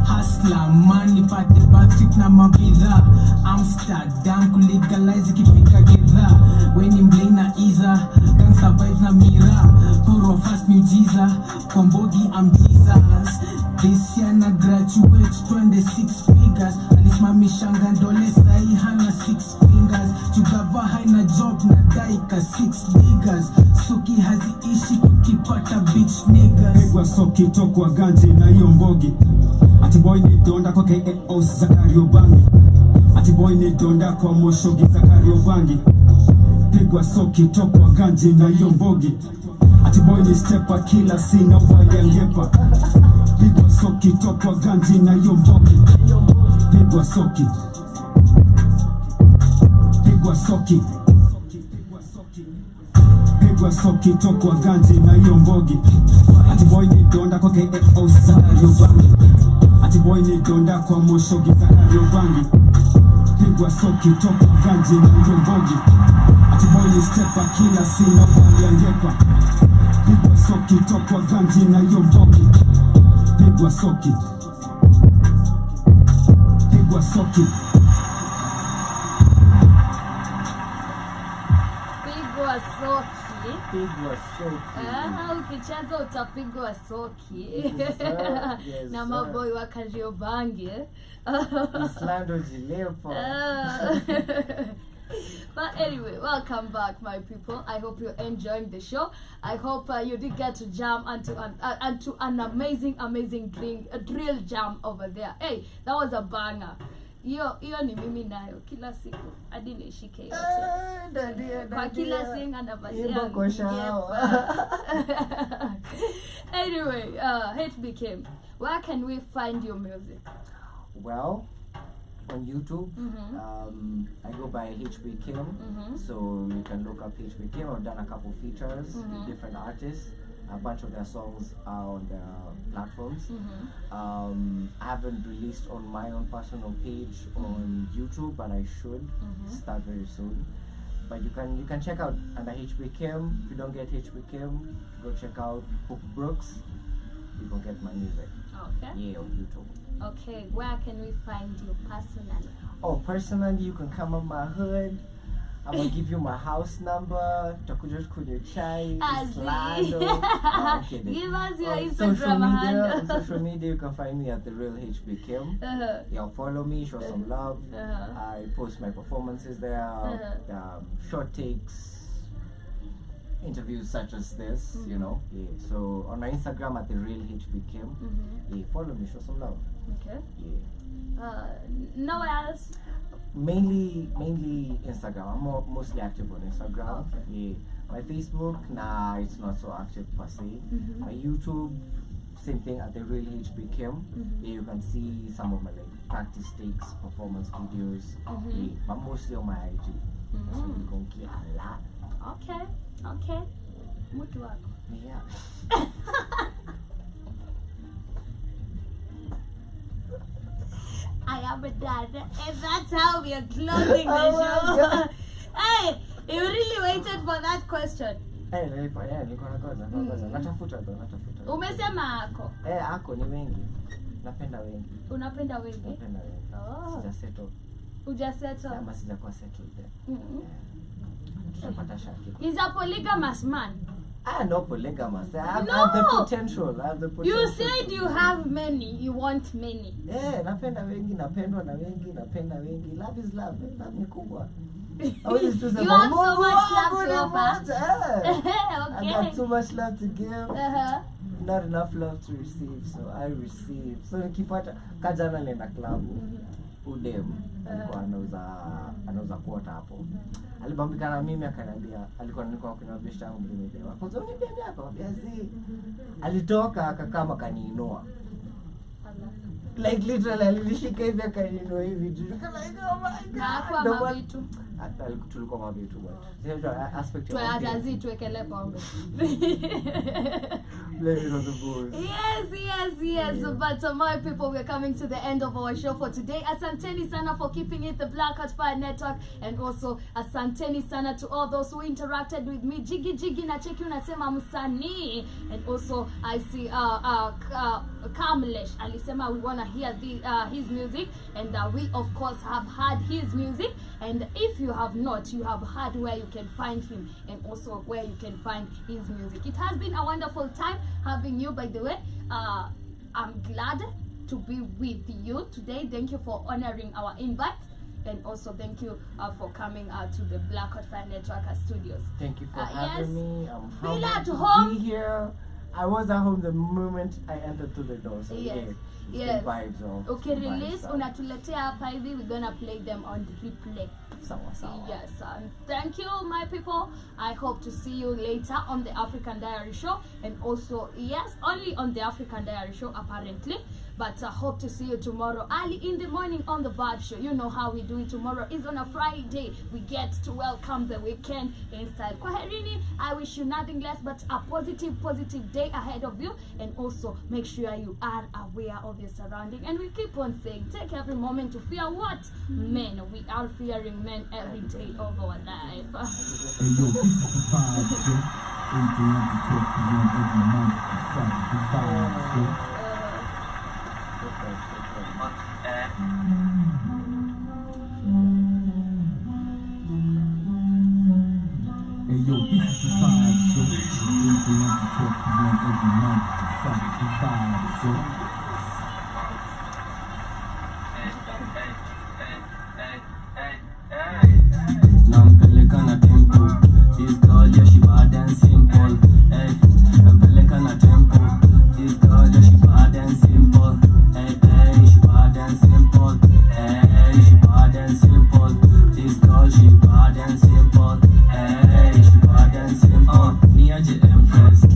Hustler, money, pate backstreet na mabidha. Amsterdam, kulegalize ikifika gedha. Weni mblei na iza giza. Gangsta vibes na mira, puro fast miujiza. Kwa mbogi I'm Jesus. This year na graduate 26 figures. Alisimamishanga ndole sahi hana 6 fingers. Chugava haina job na daika 6 figures. Suki haziishi tukipata bitch niggas. Pigwa soki tokwa ganji na hiyo mbogi. Ati boy ni donda kwa KAO za Kariobangi. Ati boy ni donda kwa moshogi za Kariobangi. Pigwa soki tokwa ganji na hiyo mbogi. Ati boy ni stepa kila sina uvali angepa. Pigwa soki tokwa ganji na hiyo mbogi. Pigwa soki. Pigwa soki. Pigwa soki tokwa ganji na hiyo mbogi. Ati boy ni donda kwa KAO za Kariobangi. Ati boy ni donda kwa moshogi za Kariobangi. Pigwa soki tokwa ganji na hiyo mbogi. Ati boy ni stepa kila sina uvali angepa. Pigwa soki tokwa ganji na hiyo mbogi. Pigwa soki. Pigwa soki. Pigwa soki. Pigwa soki. Ukicheza utapigwa soki. Yes, Na maboy wa Kariobangi. Islando jilepo. But anyway, welcome back, my people. I hope you're enjoying the show. I hope you did get to jam onto an amazing drill jam over there. Hey, that was a banger. Hiyo ni mimi nayo kila siku hadi nishike yote. Kwa kila singa na badia. Anyway, Hbkim, where can we find your music? Well, on YouTube, I go by Hbkim, so you can look up Hbkim. I've done a couple features with different artists. A bunch of their songs are on the platforms. I haven't released on my own personal page on YouTube, but I should start very soon. But you can check out under Hbkim. If you don't get Hbkim, go check out Brooks. You can get my music. Okay. Yeah, on YouTube. Okay, where can we find you personally? Oh, personally, you can come on my hood. I'm gonna give you my house number. Takuja kunywa chai. Islando. No, I'm kidding. Give us your On Instagram handle. On social media, you can find me at the real Hbkim. Yeah, follow me, show some love. I post my performances there, short takes, interviews such as this. You know. Yeah. So on my Instagram at the real Hbkim. Yeah, follow me, show some love. Okay. Yeah. Nowhere else? Mainly Instagram. I'm mostly active on Instagram. Okay. Yeah. My Facebook, nah, it's not so active per se. My YouTube, same thing at the real Hbkim. Yeah, you can see some of my practice takes, performance videos. Yeah, but mostly on my IG. So you can get a lot. Okay. Mutu wako. Yeah. I am done. And that's how we are closing the show. Hey, you really waited for that question. Nilikuwa nagoza. Natafuta. Umesema ako. Ako ni wengi. Napenda wengi. Unapenda wengi? Napenda wengi. Oh. Sijasettle. Hujasettle? Ama sijakuwa settled there. Tutapata shaki. He's a polygamous man. No polygamous. I have No. the potential. You said you have many, you want many. Napenda wengi, napendwa na wengi, napenda wengi. Love is love. Love ni kubwa. You have so much love to offer. I Okay. got too much love to give. Not enough love to receive, so I receive. So nikipata kajana nenda club. Udem alikuwa anauza kuota hapo. Alibambika na mimi akaniambia nilikuwa kuna best yangu mlimedewa. Kwa sababu nipende hapo biazi. Alitoka akakama kaniinua. Like literally alishika hivi akaniinua hivi. Like oh my god. Na kwa mabitu. Hata tulikuwa mabitu bwana. Aspect ya tuajazi tuwekele pombe. Yes. But my people, we're coming to the end of our show for today. Asanteni sana for keeping it the Black Heart Fire Network, and also asanteni sana to all those who interacted with me. Jiggy na cheki unasema msanii, and also I see Kamlesh alisema we wanna hear his music, and we of course have heard his music. And if you you have not, you have heard where you can find him and also where you can find his music. It has been a wonderful time having you, by the way. I'm glad to be with you today. Thank you for honoring our invite, and also thank you for coming to the Black Hot Fire Network studios. Thank you for having me. I'm feel at humbled to home. be here. I was at home the moment I entered through the door. So Yes. yeah, it's Yes. the vibes of Okay, the vibes release stuff. unatuletea hapa hivi, we're gonna play them on replay. Sawa, sawa. Yes, thank you, my people. I hope to see you later on the African Diary Show, and also, yes, only on the African Diary Show apparently, but I hope to see you tomorrow early in the morning on the Vibe Show. You know how we do it. Tomorrow is on a Friday. We get to welcome the weekend in style. Kwaherini, I wish you nothing less but a positive day ahead of you, and also make sure you are aware of your surrounding. And we keep on saying, take every moment to fear what? Men. We are fearing men every day of our life. Hey yo, this is the Vibez Show. 8 a.m. to 12 p.m. every month. The Vibez Show. Hey yo, this is the Vibez Show. 8 a.m. to 12 p.m. every month. The Vibez Show.